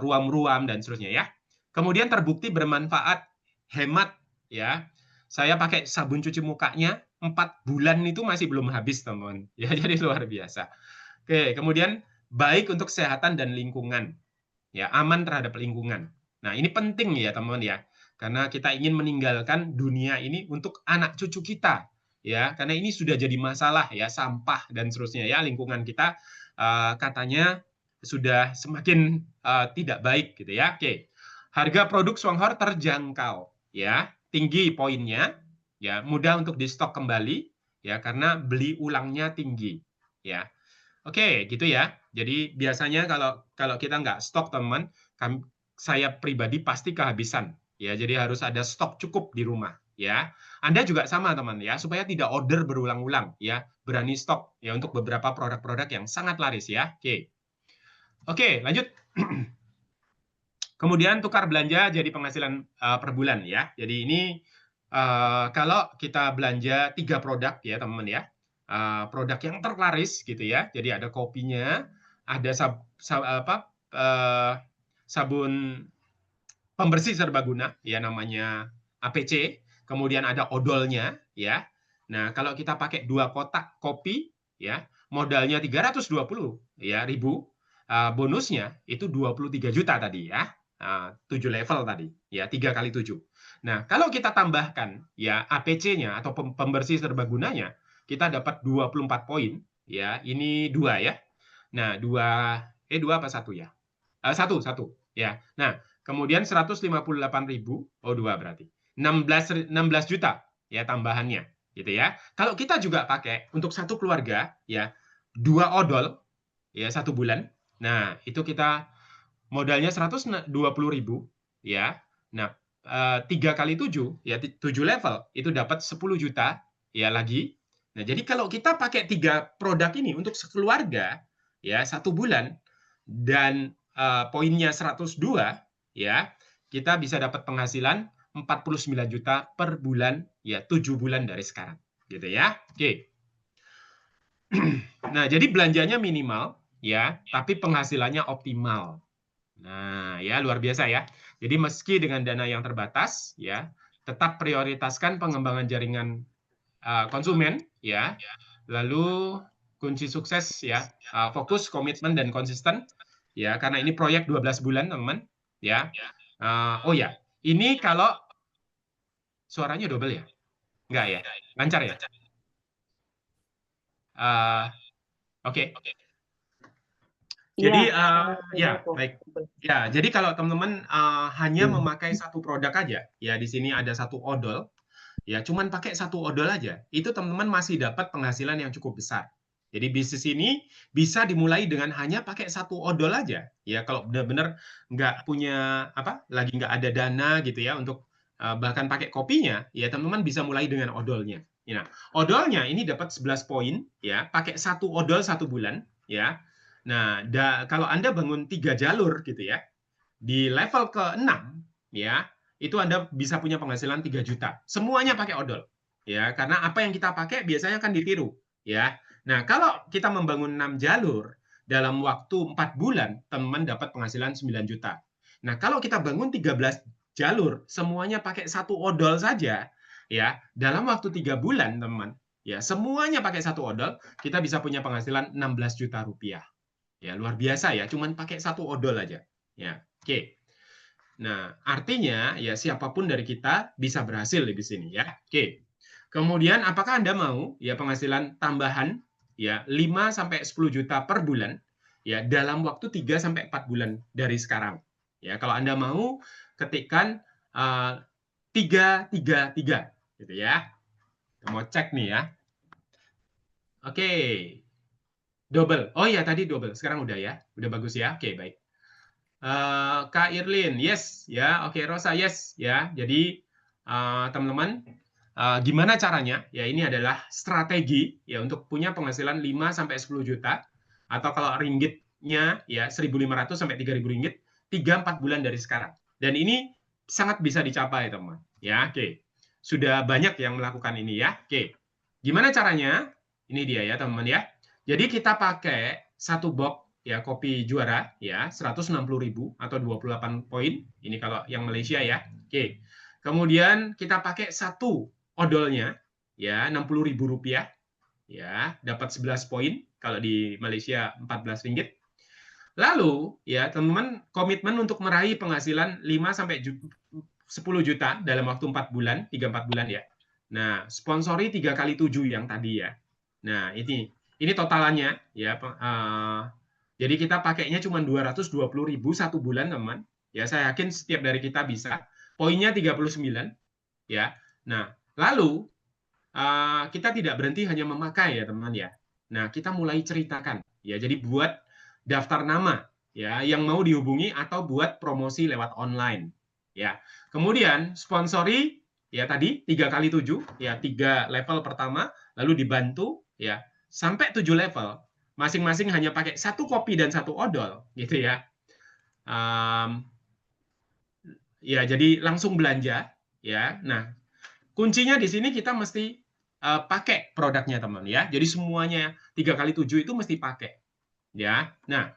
ruam-ruam dan seterusnya ya. Kemudian terbukti bermanfaat, hemat ya. Saya pakai sabun cuci mukanya 4 bulan itu masih belum habis, teman. Ya, jadi luar biasa. Oke, kemudian baik untuk kesehatan dan lingkungan. Ya, aman terhadap lingkungan. Nah, ini penting ya, teman ya. Karena kita ingin meninggalkan dunia ini untuk anak cucu kita. Ya, karena ini sudah jadi masalah ya, sampah dan seterusnya ya, lingkungan kita katanya sudah semakin tidak baik gitu ya. Oke. Harga produk Swanghor terjangkau ya, tinggi poinnya ya, mudah untuk di stok kembali ya karena beli ulangnya tinggi ya. Oke, gitu ya. Jadi biasanya kalau kita nggak stok, teman, saya pribadi pasti kehabisan. Ya, jadi harus ada stok cukup di rumah. Ya, Anda juga sama, teman, ya, supaya tidak order berulang-ulang. Ya, berani stok ya untuk beberapa produk-produk yang sangat laris ya. Oke, lanjut. Kemudian tukar belanja jadi penghasilan per bulan ya. Jadi ini kalau kita belanja 3 produk ya teman-teman ya, produk yang terlaris gitu ya. Jadi ada kopinya, ada sabun pembersih serbaguna ya namanya APC, kemudian ada odolnya ya. Nah kalau kita pakai 2 kotak kopi ya, modalnya 320 ya ribu, bonusnya itu 23 juta tadi ya. 7 level tadi ya 3 kali 7. Nah kalau kita tambahkan ya APC-nya atau pembersih serbagunanya kita dapat 24 poin ya, ini 2 ya. Nah 2 apa 1 ya, 1 ya. Nah kemudian 158.000 oh 2 berarti 16 juta ya tambahannya gitu ya. Kalau kita juga pakai untuk satu keluarga ya 2 odol ya 1 bulan. Nah itu kita modalnya 120.000 ya. Nah, 3 kali 7 ya 7 level itu dapat 10 juta ya lagi. Nah, jadi kalau kita pakai 3 produk ini untuk sekeluarga ya 1 bulan dan poinnya 102 ya, kita bisa dapat penghasilan 49 juta per bulan ya 7 bulan dari sekarang gitu ya. Oke. Nah, jadi belanjanya minimal ya, tapi penghasilannya optimal. Nah, ya luar biasa ya. Jadi meski dengan dana yang terbatas ya, tetap prioritaskan pengembangan jaringan konsumen ya. Lalu kunci sukses ya, fokus, komitmen dan konsisten ya, karena ini proyek 12 bulan, teman-teman ya. Oh ya, ini kalau suaranya double ya? Enggak ya? Lancar ya? Eh, Oke. Iya, Jadi ini ya tuh. baik. Ya, jadi kalau teman-teman hanya memakai satu produk aja, ya di sini ada satu odol, ya cuman pakai satu odol aja, itu teman-teman masih dapat penghasilan yang cukup besar. Jadi bisnis ini bisa dimulai dengan hanya pakai satu odol aja. Ya kalau benar-benar nggak punya apa, lagi nggak ada dana gitu ya untuk bahkan pakai kopinya, ya teman-teman bisa mulai dengan odolnya. Nah, odolnya ini dapat 11 poin, ya pakai satu odol 1 bulan, ya. Nah, kalau Anda bangun 3 jalur gitu ya, di level ke-6 ya, itu Anda bisa punya penghasilan 3 juta. Semuanya pakai odol. Ya, karena apa yang kita pakai biasanya kan ditiru, ya. Nah, kalau kita membangun 6 jalur dalam waktu 4 bulan, teman dapat penghasilan 9 juta. Nah, kalau kita bangun 13 jalur, semuanya pakai satu odol saja, ya, dalam waktu 3 bulan, teman, ya, semuanya pakai satu odol, kita bisa punya penghasilan 16 juta rupiah. Ya, luar biasa ya, cuman pakai satu odol aja. Ya, oke. Nah, artinya ya siapapun dari kita bisa berhasil di sini ya. Oke. Kemudian apakah Anda mau ya penghasilan tambahan ya 5 sampai 10 juta per bulan ya dalam waktu 3 sampai 4 bulan dari sekarang. Ya, kalau Anda mau ketikkan 333 gitu ya. Kita mau cek nih ya. Oke. Double. Oh iya tadi double. Sekarang udah ya. Udah bagus ya. Oke, baik. Kak Irlin, yes, ya, oke, Rosa, yes, ya. Jadi teman-teman, gimana caranya? Ya ini adalah strategi ya untuk punya penghasilan 5 sampai 10 juta atau kalau ringgitnya ya 1.500 sampai 3.000 ringgit 3-4 bulan dari sekarang. Dan ini sangat bisa dicapai, teman. Ya, oke. Sudah banyak yang melakukan ini ya. Oke. Gimana caranya? Ini dia ya, teman-teman ya. Jadi kita pakai satu box ya kopi juara ya 160.000 atau 28 poin. Ini kalau yang Malaysia ya. Oke. Kemudian kita pakai satu odolnya ya 60.000 rupiah ya, dapat 11 poin kalau di Malaysia 14 ringgit. Lalu ya teman-teman komitmen untuk meraih penghasilan 5 sampai 10 juta dalam waktu 4 bulan, 3-4 bulan ya. Nah, sponsori 3 kali 7 yang tadi ya. Nah, ini totalannya ya. Jadi kita pakainya cuma 220.000 1 bulan, teman. Ya, saya yakin setiap dari kita bisa. Poinnya 39 ya. Nah, lalu kita tidak berhenti hanya memakai ya, teman ya. Nah, kita mulai ceritakan ya. Jadi buat daftar nama ya yang mau dihubungi atau buat promosi lewat online ya. Kemudian sponsori ya tadi 3 kali 7 ya 3 level pertama lalu dibantu ya sampai 7 level masing-masing hanya pakai satu kopi dan satu odol gitu ya. Ya jadi langsung belanja ya. Nah, kuncinya di sini kita mesti pakai produknya, teman ya. Jadi semuanya 3 kali 7 itu mesti pakai ya. Nah,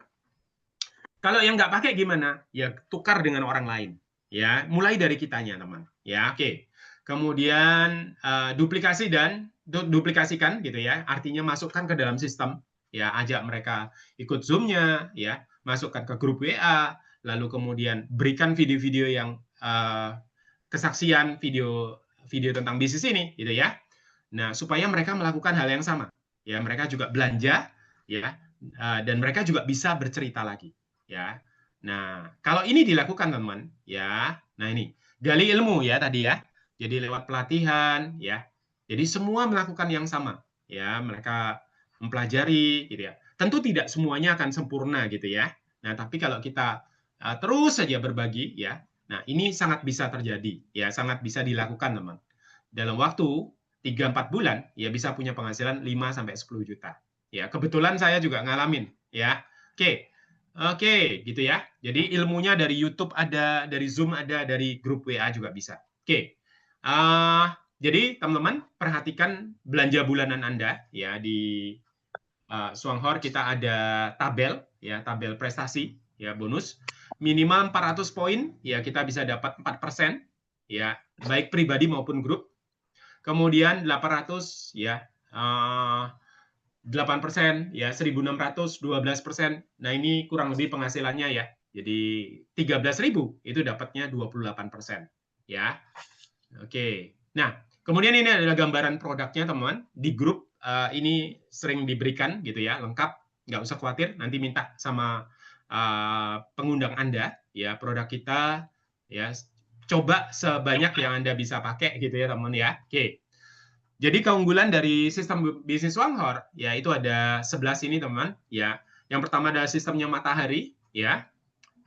kalau yang nggak pakai gimana? Ya tukar dengan orang lain. Ya, mulai dari kitanya, teman. Ya, oke. Kemudian duplikasikan gitu ya. Artinya masukkan ke dalam sistem. Ya, ajak mereka ikut Zoom-nya, ya, masukkan ke grup WA, lalu kemudian berikan video-video yang kesaksian video tentang bisnis ini, gitu ya. Nah, supaya mereka melakukan hal yang sama. Ya, mereka juga belanja, ya, dan mereka juga bisa bercerita lagi ya. Nah, kalau ini dilakukan teman, ya. Nah, ini gali ilmu ya tadi ya. Jadi lewat pelatihan ya. Jadi semua melakukan yang sama ya, mereka mempelajari gitu ya. Tentu tidak semuanya akan sempurna gitu ya. Nah, tapi kalau kita terus saja berbagi ya. Nah, ini sangat bisa terjadi ya, sangat bisa dilakukan teman. Dalam waktu 3-4 bulan ya bisa punya penghasilan 5 sampai 10 juta. Ya, kebetulan saya juga ngalamin ya. Oke. Oke, gitu ya. Jadi ilmunya dari YouTube ada, dari Zoom ada, dari grup WA juga bisa. Oke. Jadi teman-teman perhatikan belanja bulanan Anda ya di Swanghor kita ada tabel ya, tabel prestasi ya, bonus minimal 400 poin ya, kita bisa dapat 4% ya, baik pribadi maupun grup. Kemudian 800 ya, 8% ya, 1.600 12%. Nah, ini kurang lebih penghasilannya ya. Jadi 13.000 itu dapatnya 28% ya. Oke. Nah, kemudian ini adalah gambaran produknya, teman. Di grup ini sering diberikan gitu ya, lengkap, nggak usah khawatir, nanti minta sama pengundang Anda ya, produk kita ya, coba sebanyak yang Anda bisa pakai gitu ya, teman ya. Oke. Jadi keunggulan dari sistem bisnis Swanghor ya, itu ada 11 ini, teman ya. Yang pertama adalah sistemnya matahari ya.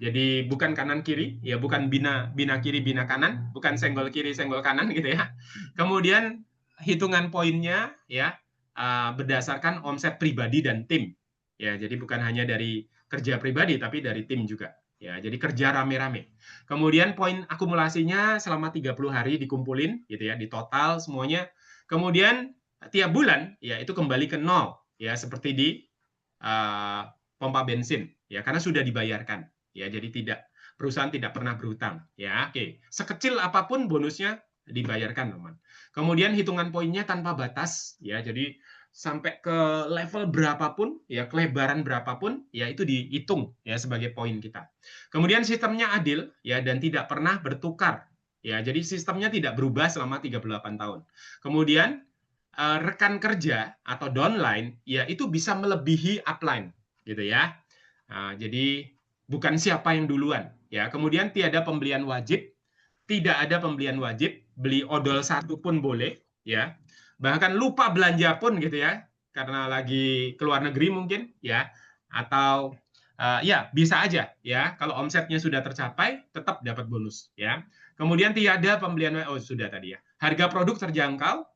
Jadi bukan kanan kiri, ya bukan bina kiri bina kanan, bukan senggol kiri senggol kanan gitu ya. Kemudian hitungan poinnya ya berdasarkan omset pribadi dan tim. Ya, jadi bukan hanya dari kerja pribadi tapi dari tim juga. Ya, jadi kerja rame-rame. Kemudian poin akumulasinya selama 30 hari dikumpulin gitu ya, di total semuanya. Kemudian tiap bulan ya itu kembali ke nol ya, seperti di pompa bensin ya, karena sudah dibayarkan. Ya, jadi perusahaan tidak pernah berhutang ya. Oke, sekecil apapun bonusnya dibayarkan, teman. Kemudian hitungan poinnya tanpa batas ya, jadi sampai ke level berapapun ya, kelebaran berapapun ya, itu dihitung ya sebagai poin kita. Kemudian sistemnya adil ya, dan tidak pernah bertukar ya, jadi sistemnya tidak berubah selama 38 tahun. Kemudian rekan kerja atau downline ya, itu bisa melebihi upline gitu ya. Jadi bukan siapa yang duluan ya. Kemudian tiada pembelian wajib, tidak ada pembelian wajib, beli odol satu pun boleh ya. Bahkan lupa belanja pun gitu ya, karena lagi keluar negeri mungkin ya, atau ya bisa aja ya, kalau omsetnya sudah tercapai tetap dapat bonus ya. Kemudian tiada pembelian, oh sudah tadi ya. Harga produk terjangkau,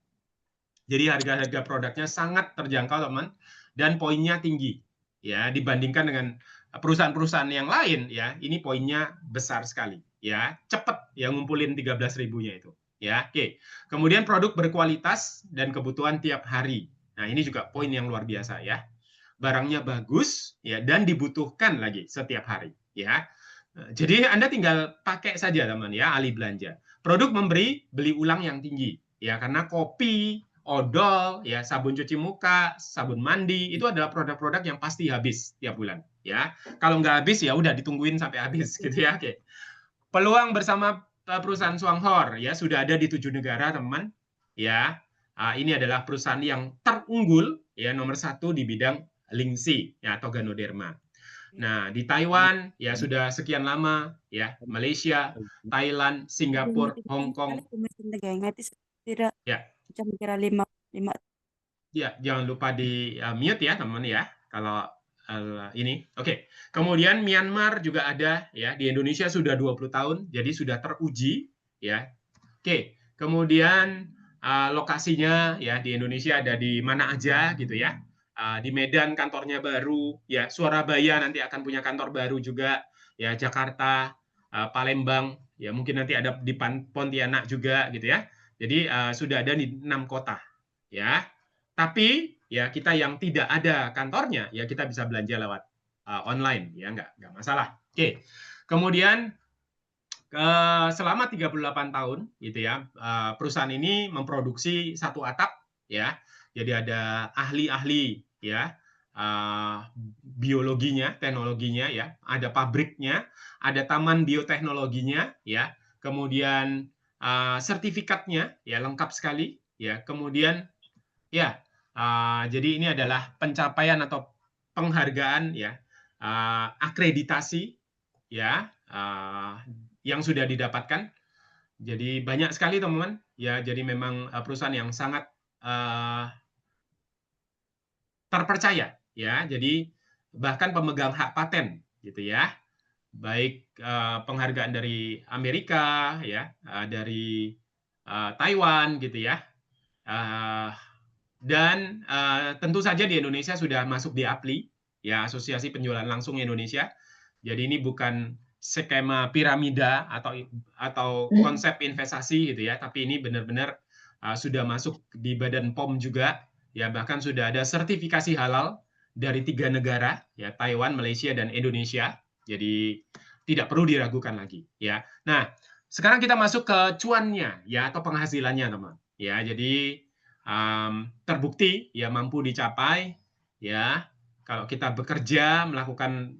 jadi harga-harga produknya sangat terjangkau, teman, dan poinnya tinggi ya, dibandingkan dengan perusahaan-perusahaan yang lain ya. Ini poinnya besar sekali ya, cepat ya ngumpulin 13.000-nya itu ya. Oke. Kemudian produk berkualitas dan kebutuhan tiap hari. Nah, ini juga poin yang luar biasa ya. Barangnya bagus ya, dan dibutuhkan lagi setiap hari ya. Jadi Anda tinggal pakai saja, teman ya, ahli belanja. Produk memberi beli ulang yang tinggi ya, karena kopi, odol, ya sabun cuci muka, sabun mandi, itu adalah produk-produk yang pasti habis tiap bulan ya. Kalau nggak habis ya udah ditungguin sampai habis gitu ya. Oke. Peluang bersama perusahaan Swanghor ya, sudah ada di 7 negara, teman ya. Ini adalah perusahaan yang terunggul ya, nomor 1 di bidang Lingxi ya, atau Ganoderma. Nah, di Taiwan ya sudah sekian lama ya, Malaysia, Thailand, Singapura, Hong Kong. Tidak Ya, macam kira lima ya, jangan lupa di mute ya, teman ya. Kalau ini. Oke. Kemudian Myanmar juga ada ya, di Indonesia sudah 20 tahun, jadi sudah teruji ya. Oke. Kemudian lokasinya ya, di Indonesia ada di mana aja gitu ya. Di Medan kantornya baru ya, Surabaya nanti akan punya kantor baru juga ya, Jakarta, Palembang ya, mungkin nanti ada di Pontianak juga gitu ya. Jadi sudah ada di 6 kota ya. Tapi ya, kita yang tidak ada kantornya ya, kita bisa belanja lewat online ya, nggak masalah. Oke. Kemudian selama 38 tahun gitu ya, perusahaan ini memproduksi satu atap ya. Jadi ada ahli-ahli ya, biologinya, teknologinya ya, ada pabriknya, ada taman bioteknologinya ya, kemudian sertifikatnya ya, lengkap sekali ya. Kemudian ya, jadi ini adalah pencapaian atau penghargaan ya, akreditasi ya, yang sudah didapatkan. Jadi banyak sekali, teman-teman ya. Jadi memang perusahaan yang sangat terpercaya ya. Jadi bahkan pemegang hak paten gitu ya, baik penghargaan dari Amerika ya, dari Taiwan gitu ya. Dan tentu saja di Indonesia sudah masuk di APLI ya, Asosiasi Penjualan Langsung Indonesia. Jadi ini bukan skema piramida atau konsep investasi gitu ya, tapi ini benar-benar sudah masuk di Badan POM juga ya, bahkan sudah ada sertifikasi halal dari 3 negara, ya, Taiwan, Malaysia, dan Indonesia. Jadi tidak perlu diragukan lagi, ya. Nah, sekarang kita masuk ke cuannya, ya, atau penghasilannya, teman. Ya, jadi terbukti, ya, mampu dicapai, ya, kalau kita bekerja melakukan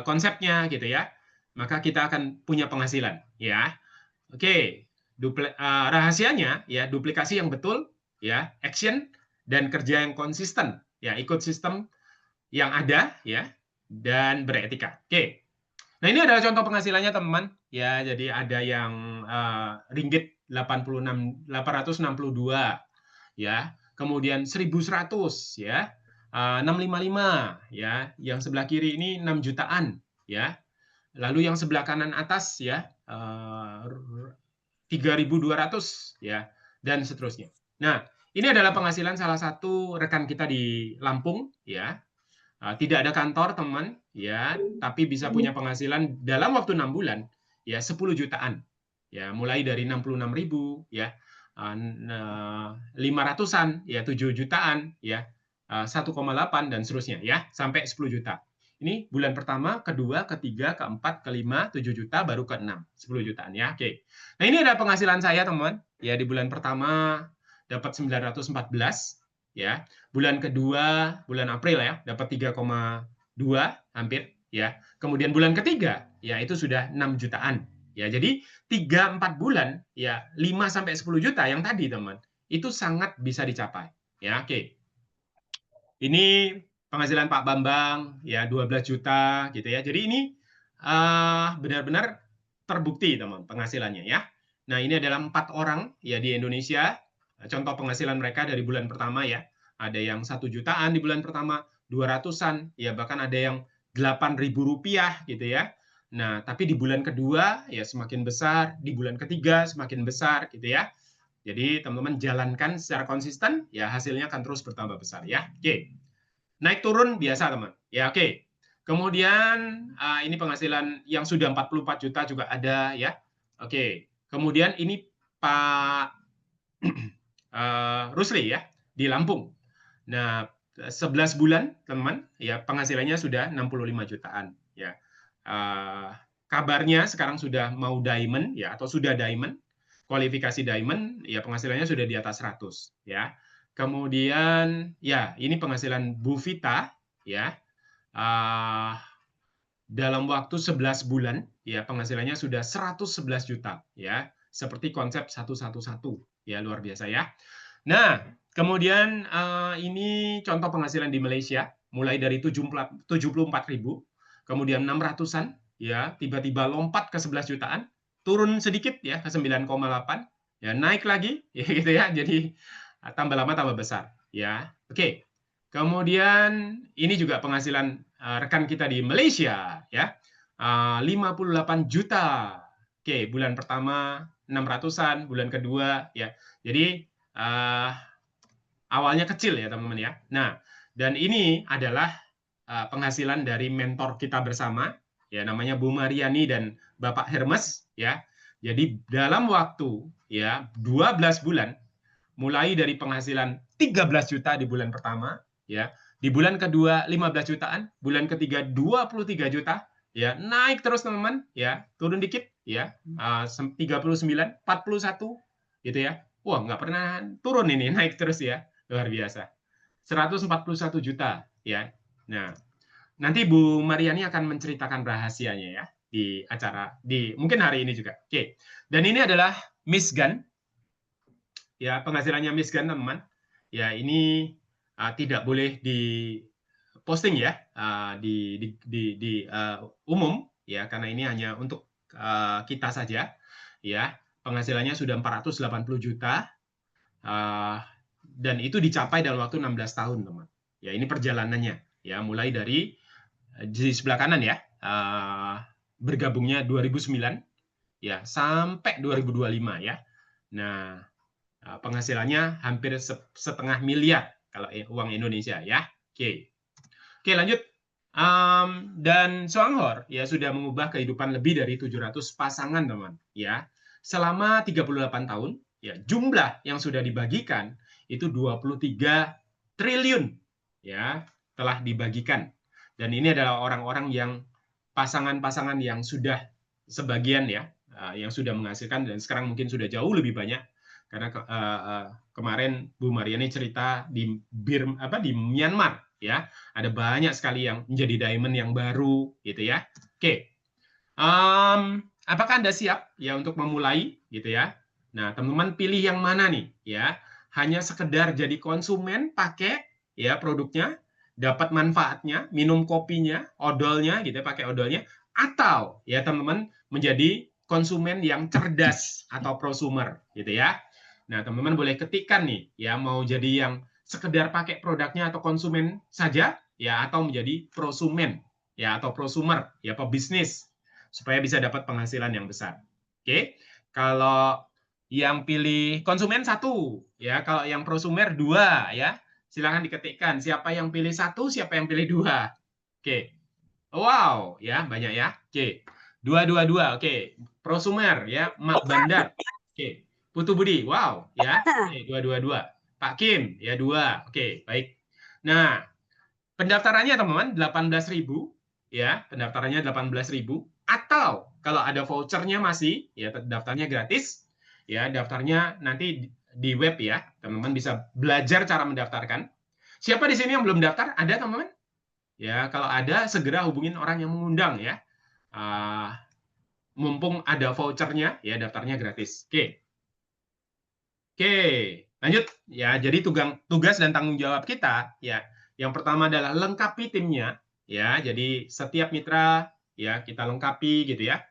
konsepnya, gitu ya, maka kita akan punya penghasilan, ya. Oke, rahasianya, ya, duplikasi yang betul, ya, action dan kerja yang konsisten, ya, ikut sistem yang ada, ya, dan beretika. Oke. Nah, ini adalah contoh penghasilannya, teman-teman. Ya, jadi ada yang ringgit 862, ya. Kemudian 1.100, ya. 655, ya. Yang sebelah kiri ini 6 jutaan, ya. Lalu yang sebelah kanan atas, ya, 3.200, ya, dan seterusnya. Nah, ini adalah penghasilan salah satu rekan kita di Lampung, ya. Tidak ada kantor, teman, ya, tapi bisa punya penghasilan dalam waktu 6 bulan, ya, 10 jutaan. Ya, mulai dari 66.000, ya, 500-an, ya, 7 jutaan, ya, 1,8 dan seterusnya, ya, sampai 10 juta. Ini bulan pertama, kedua, ketiga, keempat, kelima, 7 juta, baru ke-6, 10 jutaan, ya. Oke. Nah, ini adalah penghasilan saya, teman. Ya, di bulan pertama dapat 914, ya. Bulan kedua, bulan April, ya, dapat 3,2 hampir, ya. Kemudian bulan ketiga, ya, itu sudah 6 jutaan. Ya, jadi 3-4 bulan, ya, 5 sampai 10 juta yang tadi, teman, itu sangat bisa dicapai. Ya, oke. Ini penghasilan Pak Bambang, ya, 12 juta, gitu ya. Jadi ini benar-benar terbukti, teman, penghasilannya, ya. Nah, ini adalah 4 orang, ya, di Indonesia. Contoh penghasilan mereka dari bulan pertama, ya. Ada yang 1 jutaan di bulan pertama, 200-an, ya, bahkan ada yang 8.000 rupiah, gitu ya. Nah, tapi di bulan kedua, ya, semakin besar, di bulan ketiga semakin besar, gitu ya. Jadi, teman-teman jalankan secara konsisten, ya, hasilnya akan terus bertambah besar, ya. Oke. Naik turun biasa, teman. Ya, oke. Kemudian ini penghasilan yang sudah 44 juta juga ada, ya. Oke. Kemudian ini Pak Rusli, ya, di Lampung. Nah, 11 bulan, teman, ya, penghasilannya sudah 65 jutaan, ya. Kabarnya sekarang sudah mau diamond, ya, atau sudah diamond, kualifikasi diamond, ya, penghasilannya sudah di atas 100, ya. Kemudian, ya, ini penghasilan Bu Vita, ya, dalam waktu 11 bulan, ya, penghasilannya sudah 111 juta, ya, seperti konsep 111, ya, luar biasa, ya. Nah, kemudian ini contoh penghasilan di Malaysia, mulai dari 74.000, kemudian 600-an, ya, tiba-tiba lompat ke 11 jutaan, turun sedikit, ya, ke 9,8, ya, naik lagi, ya, gitu ya, jadi tambah lama tambah besar, ya. Oke. Kemudian ini juga penghasilan rekan kita di Malaysia, ya, 58 juta. Oke, bulan pertama 600-an, bulan kedua, ya. Jadi awalnya kecil, ya, teman-teman, ya. Nah, dan ini adalah penghasilan dari mentor kita bersama, ya, namanya Bu Mariani dan Bapak Hermes, ya. Jadi dalam waktu, ya, 12 bulan, mulai dari penghasilan 13 juta di bulan pertama, ya, di bulan kedua 15 jutaan, bulan ketiga 23 juta, ya, naik terus, teman-teman, ya, turun dikit, ya, 39, 41, gitu ya. Wah, nggak pernah turun ini, naik terus, ya, luar biasa. 141 juta, ya. Nah, nanti Bu Mariani akan menceritakan rahasianya, ya, di acara mungkin hari ini juga. Oke. Dan ini adalah Miss Gan, ya, penghasilannya Miss Gan, teman-teman. Ya, ini tidak boleh di posting, ya, di umum, ya, karena ini hanya untuk kita saja, ya. Penghasilannya sudah 480 juta, dan itu dicapai dalam waktu 16 tahun, teman. Ya, ini perjalanannya, ya, mulai dari di sebelah kanan, ya, bergabungnya 2009, ya, sampai 2025, ya. Nah, penghasilannya hampir 1,5 miliar kalau uang Indonesia, ya. Oke. Oke, lanjut. Dan Soanghor, ya, sudah mengubah kehidupan lebih dari 700 pasangan, teman, ya. Selama 38 tahun, ya, jumlah yang sudah dibagikan itu 23 triliun, ya. telah dibagikan. Dan ini adalah orang-orang yang pasangan-pasangan yang sudah sebagian ya, yang sudah menghasilkan dan sekarang mungkin sudah jauh lebih banyak karena kemarin Bu Mariani cerita di di Myanmar ya, ada banyak sekali yang menjadi diamond yang baru gitu ya. Oke. Apakah Anda siap ya untuk memulai gitu ya? Nah, teman-teman pilih yang mana nih ya? Hanya sekedar jadi konsumen pakai ya produknya, dapat manfaatnya, minum kopinya, odolnya gitu ya, pakai odolnya, atau ya teman-teman menjadi konsumen yang cerdas atau prosumer gitu ya. Nah, teman-teman boleh ketikkan nih ya mau jadi yang sekedar pakai produknya atau konsumen saja ya atau menjadi prosumen ya atau prosumer ya pebisnis supaya bisa dapat penghasilan yang besar. Oke. Kalau yang pilih konsumen satu ya, kalau yang prosumer dua ya. Silakan diketikkan siapa yang pilih satu, siapa yang pilih dua. Oke. Wow, ya banyak ya. Oke. Dua. Oke. Prosumer ya, Mak Bandar. Oke. Putu Budi. Wow, ya. Oke, dua. Pak Kim ya dua. Oke, baik. Nah, pendaftarannya teman-teman 18.000 ya, pendaftarannya 18.000 atau kalau ada vouchernya masih ya daftarnya gratis ya, daftarnya nanti di web ya. Teman-teman bisa belajar cara mendaftarkan. Siapa di sini yang belum daftar? Ada teman-teman? Ya, kalau ada segera hubungin orang yang mengundang ya. Mumpung ada vouchernya ya, daftarnya gratis. Oke. Oke, lanjut ya. Jadi tugas dan tanggung jawab kita ya. Yang pertama adalah lengkapi timnya ya. Jadi setiap mitra ya kita lengkapi gitu ya.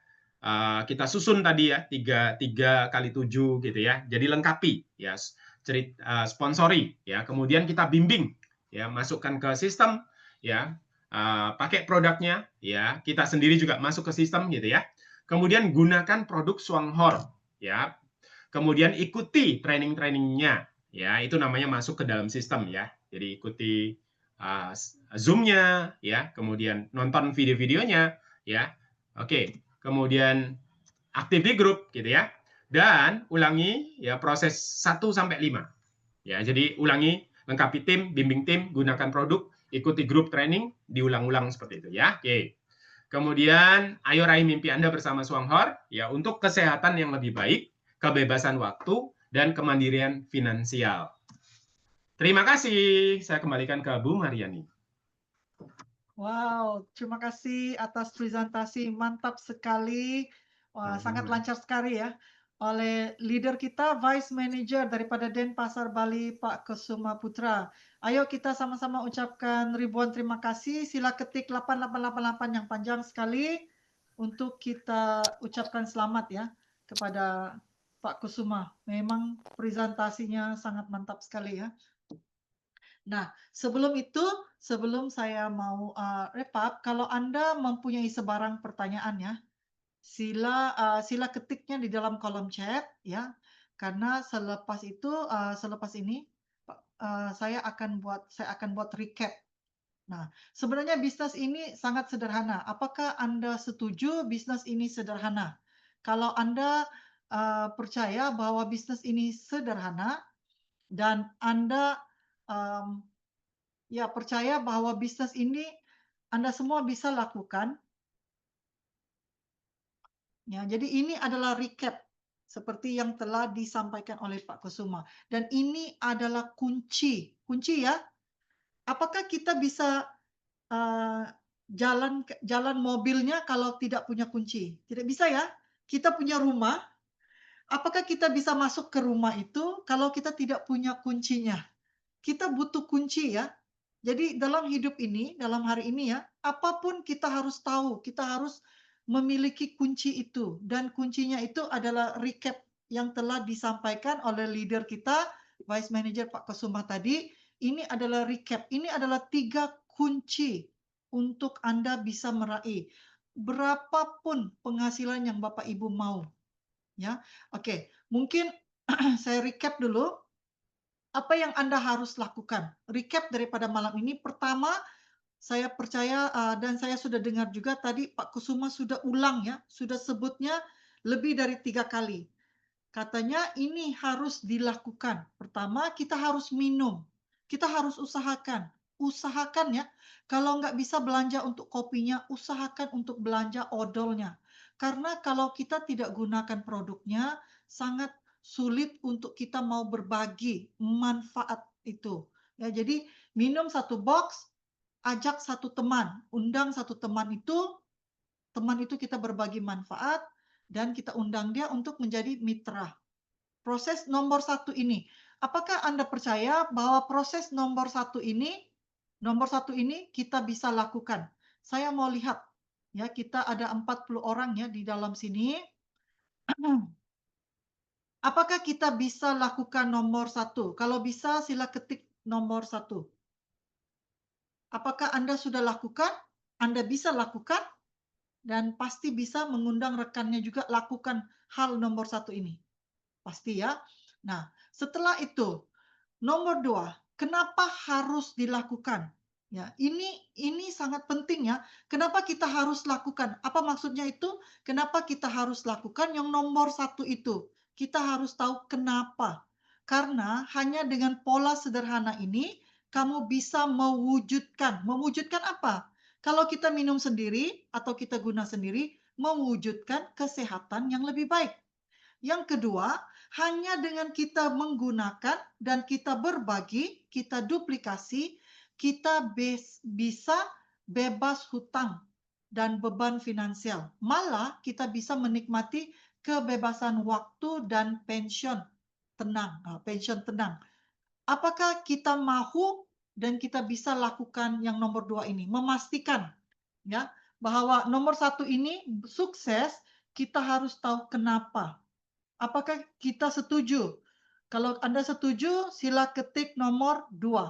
Kita susun tadi ya 3 x 7 gitu ya. Jadi lengkapi ya, sponsori ya. Kemudian kita bimbing ya, masukkan ke sistem ya. Pakai produknya ya. Kita sendiri juga masuk ke sistem gitu ya. Kemudian gunakan produk Swanghor ya. Kemudian ikuti training-trainingnya, ya itu namanya masuk ke dalam sistem ya. Jadi ikuti Zoom-nya, ya, kemudian nonton video-videonya, ya. Oke, kemudian aktif di grup, gitu ya. Dan ulangi ya proses 1 sampai 5. Ya, jadi ulangi, lengkapi tim, bimbing tim, gunakan produk, ikuti grup training, diulang-ulang seperti itu ya. Oke. Kemudian ayo raih mimpi Anda bersama Swanghor ya untuk kesehatan yang lebih baik, kebebasan waktu, dan kemandirian finansial. Terima kasih. Saya kembalikan ke Bu Mariani. Wow, terima kasih atas presentasi mantap sekali. Wah, sangat lancar sekali ya. Oleh leader kita, Vice Manager daripada Denpasar Bali, Pak Kusuma Putra. Ayo kita sama-sama ucapkan ribuan terima kasih. Sila ketik 8888 yang panjang sekali untuk kita ucapkan selamat ya kepada Pak Kusuma. Memang presentasinya sangat mantap sekali ya. Nah, sebelum saya mau wrap up, kalau Anda mempunyai sebarang pertanyaan ya, sila ketiknya di dalam kolom chat ya. Karena selepas ini saya akan buat recap. Nah, sebenarnya bisnis ini sangat sederhana. Apakah Anda setuju bisnis ini sederhana? Kalau Anda percaya bahwa bisnis ini sederhana dan Anda ya, percaya bahwa bisnis ini Anda semua bisa lakukan. Ya, jadi ini adalah recap seperti yang telah disampaikan oleh Pak Kusuma. Dan ini adalah kunci ya. Apakah kita bisa jalan mobilnya kalau tidak punya kunci? Tidak bisa ya. Kita punya rumah, apakah kita bisa masuk ke rumah itu kalau kita tidak punya kuncinya? Kita butuh kunci ya. Jadi dalam hidup ini, dalam hari ini ya, apapun kita harus tahu, kita harus memiliki kunci itu. Dan kuncinya itu adalah recap yang telah disampaikan oleh leader kita, Vice Manager Pak Kusuma tadi. Ini adalah recap, ini adalah 3 kunci untuk Anda bisa meraih berapapun penghasilan yang Bapak Ibu mau. Ya, oke. Mungkin saya recap dulu. Apa yang Anda harus lakukan? Recap daripada malam ini, pertama, saya percaya dan saya sudah dengar juga tadi Pak Kusuma sudah ulang ya, sudah sebutnya lebih dari 3 kali. Katanya ini harus dilakukan. Pertama, kita harus minum. Kita harus usahakan. usahakan ya, kalau nggak bisa belanja untuk kopinya, usahakan untuk belanja odolnya. Karena kalau kita tidak gunakan produknya, sangat sulit untuk kita mau berbagi manfaat itu. Ya, jadi minum satu box, ajak satu teman, undang satu teman itu kita berbagi manfaat, dan kita undang dia untuk menjadi mitra. Proses nomor satu ini, apakah Anda percaya bahwa proses nomor satu ini kita bisa lakukan? Saya mau lihat, ya kita ada 40 orang ya di dalam sini. Apakah kita bisa lakukan nomor satu? Kalau bisa, sila ketik nomor satu. Apakah Anda sudah lakukan? Anda bisa lakukan? Dan pasti bisa mengundang rekannya juga lakukan hal nomor satu ini. Pasti ya. Nah, setelah itu, nomor 2, kenapa harus dilakukan? Ya, ini sangat penting ya. Kenapa kita harus lakukan? Apa maksudnya itu? Kenapa kita harus lakukan yang nomor satu itu? Kita harus tahu kenapa. Karena hanya dengan pola sederhana ini, kamu bisa mewujudkan. Mewujudkan apa? Kalau kita minum sendiri atau kita guna sendiri, mewujudkan kesehatan yang lebih baik. Yang kedua, hanya dengan kita menggunakan dan kita berbagi, kita duplikasi, kita bisa bebas hutang dan beban finansial. Malah kita bisa menikmati kebebasan waktu dan pensiun tenang. Pensiun tenang. Apakah kita mau dan kita bisa lakukan yang nomor 2 ini? Memastikan ya bahwa nomor satu ini sukses, kita harus tahu kenapa. Apakah kita setuju? Kalau Anda setuju, sila ketik nomor 2.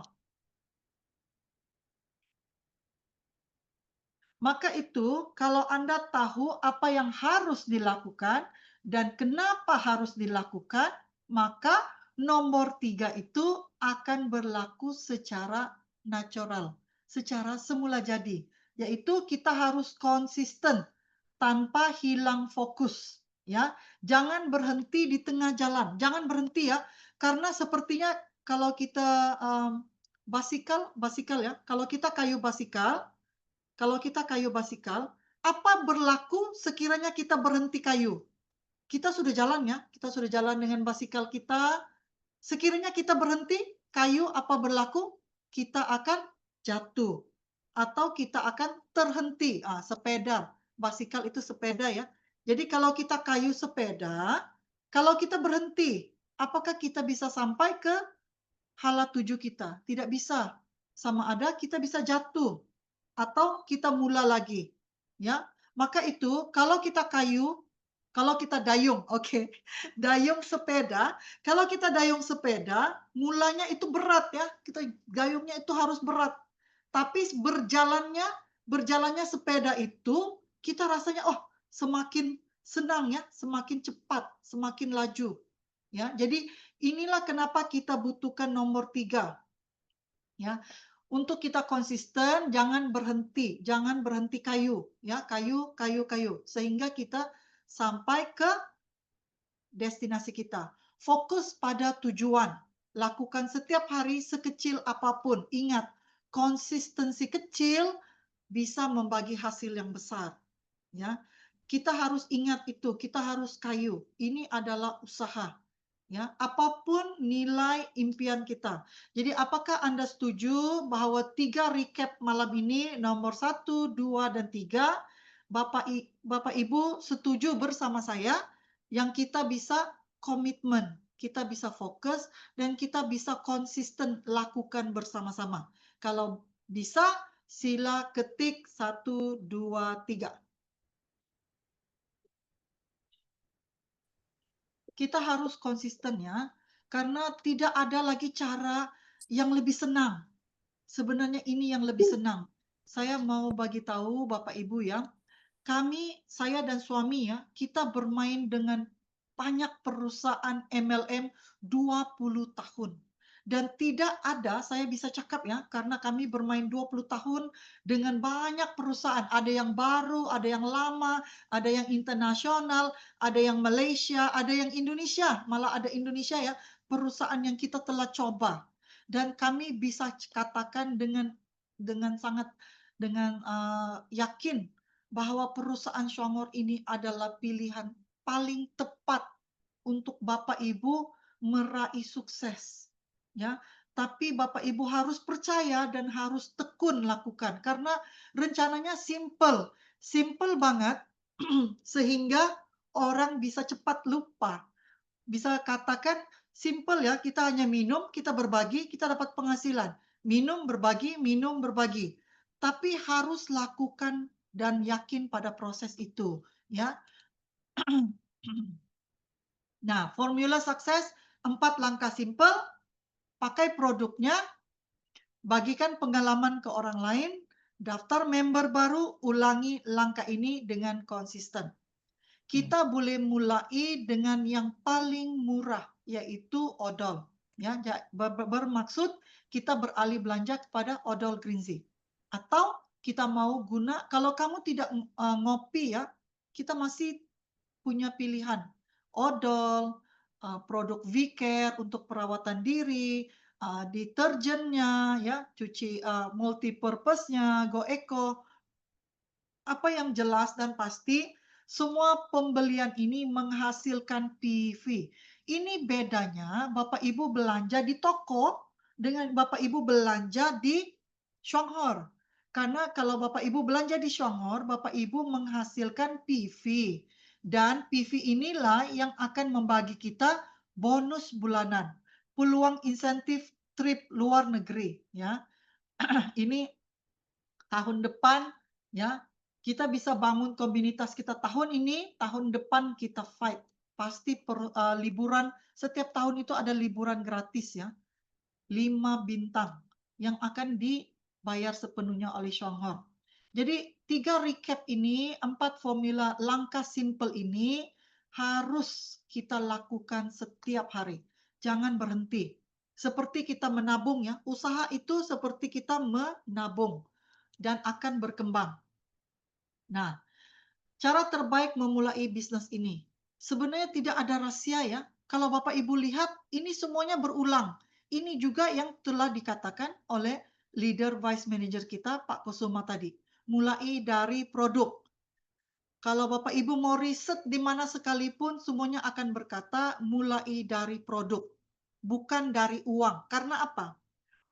Maka itu, kalau Anda tahu apa yang harus dilakukan dan kenapa harus dilakukan, maka nomor 3 itu akan berlaku secara natural, secara semula jadi. Yaitu kita harus konsisten tanpa hilang fokus. Ya, jangan berhenti di tengah jalan, jangan berhenti ya, karena sepertinya kalau kita basikal ya, kalau kita kayu basikal, apa berlaku sekiranya kita berhenti kayu? Kita sudah jalan ya, kita sudah jalan dengan basikal kita. Sekiranya kita berhenti, kayu apa berlaku? Kita akan jatuh atau kita akan terhenti. Sepeda, basikal itu sepeda ya. Jadi kalau kita kayu sepeda, kalau kita berhenti, apakah kita bisa sampai ke hala tuju kita? Tidak bisa. Sama ada kita bisa jatuh atau kita mula lagi. Ya. Maka itu kalau kita dayung, oke. Dayung sepeda, kalau kita dayung sepeda, mulanya itu berat ya. Kita gayungnya itu harus berat. Tapi berjalannya sepeda itu kita rasanya semakin senang ya, semakin cepat, semakin laju. Ya, jadi inilah kenapa kita butuhkan nomor 3. Ya, untuk kita konsisten, jangan berhenti kayu, ya, kayu, sehingga kita sampai ke destinasi kita. Fokus pada tujuan. Lakukan setiap hari sekecil apapun. Ingat, konsistensi kecil bisa membagi hasil yang besar. Ya, kita harus ingat itu. Kita harus kayu. Ini adalah usaha. Ya, apapun nilai impian kita. Jadi apakah Anda setuju bahwa 3 recap malam ini nomor 1, 2, dan 3 Bapak Ibu setuju bersama saya yang kita bisa komitmen, kita bisa fokus dan kita bisa konsisten lakukan bersama-sama. Kalau bisa sila ketik 1, 2, 3. Kita harus konsisten ya, karena tidak ada lagi cara yang lebih senang. Sebenarnya ini yang lebih senang. Saya mau bagi tahu Bapak Ibu ya, saya dan suami ya, kita bermain dengan banyak perusahaan MLM 20 tahun. Dan tidak ada, saya bisa cakap ya, karena kami bermain 20 tahun dengan banyak perusahaan. Ada yang baru, ada yang lama, ada yang internasional, ada yang Malaysia, ada yang Indonesia. Malah ada Indonesia ya, perusahaan yang kita telah coba. dan kami bisa katakan dengan sangat yakin bahwa perusahaan Shuangor ini adalah pilihan paling tepat untuk Bapak Ibu meraih sukses. Ya, tapi Bapak Ibu harus percaya dan harus tekun lakukan karena rencananya simple, simple banget sehingga orang bisa cepat lupa. Bisa katakan simple ya, kita hanya minum, kita berbagi, kita dapat penghasilan. Minum, berbagi. Tapi harus lakukan dan yakin pada proses itu, ya. Nah, formula sukses 4 langkah simple, pakai produknya, bagikan pengalaman ke orang lain, daftar member baru, ulangi langkah ini dengan konsisten. Kita boleh mulai dengan yang paling murah, yaitu odol. Ya, bermaksud kita beralih belanja kepada odol Greenzy. Atau kita mau guna, kalau kamu tidak ngopi ya, kita masih punya pilihan. Odol, produk V-Care untuk perawatan diri, deterjennya, ya, cuci multipurpose-nya, Go Eco. Apa yang jelas dan pasti, semua pembelian ini menghasilkan PV. Ini bedanya Bapak Ibu belanja di toko dengan Bapak Ibu belanja di Shuangor. Karena kalau Bapak Ibu belanja di Shuangor, Bapak Ibu menghasilkan PV. Dan PV inilah yang akan membagi kita bonus bulanan, peluang insentif trip luar negeri, ya. Ini tahun depan, ya, kita bisa bangun komunitas kita tahun ini, tahun depan kita fight. Pasti liburan, setiap tahun itu ada liburan gratis ya, 5 bintang yang akan dibayar sepenuhnya oleh Shuangor. Jadi 3 recap ini, 4 formula langkah simple ini harus kita lakukan setiap hari. Jangan berhenti. Seperti kita menabung ya, usaha itu seperti kita menabung dan akan berkembang. Nah, cara terbaik memulai bisnis ini. Sebenarnya tidak ada rahasia ya. Kalau Bapak Ibu lihat, ini semuanya berulang. Ini juga yang telah dikatakan oleh leader vice manager kita, Pak Kusuma tadi. Mulai dari produk. Kalau Bapak Ibu mau riset di mana sekalipun, semuanya akan berkata mulai dari produk. Bukan dari uang. Karena apa?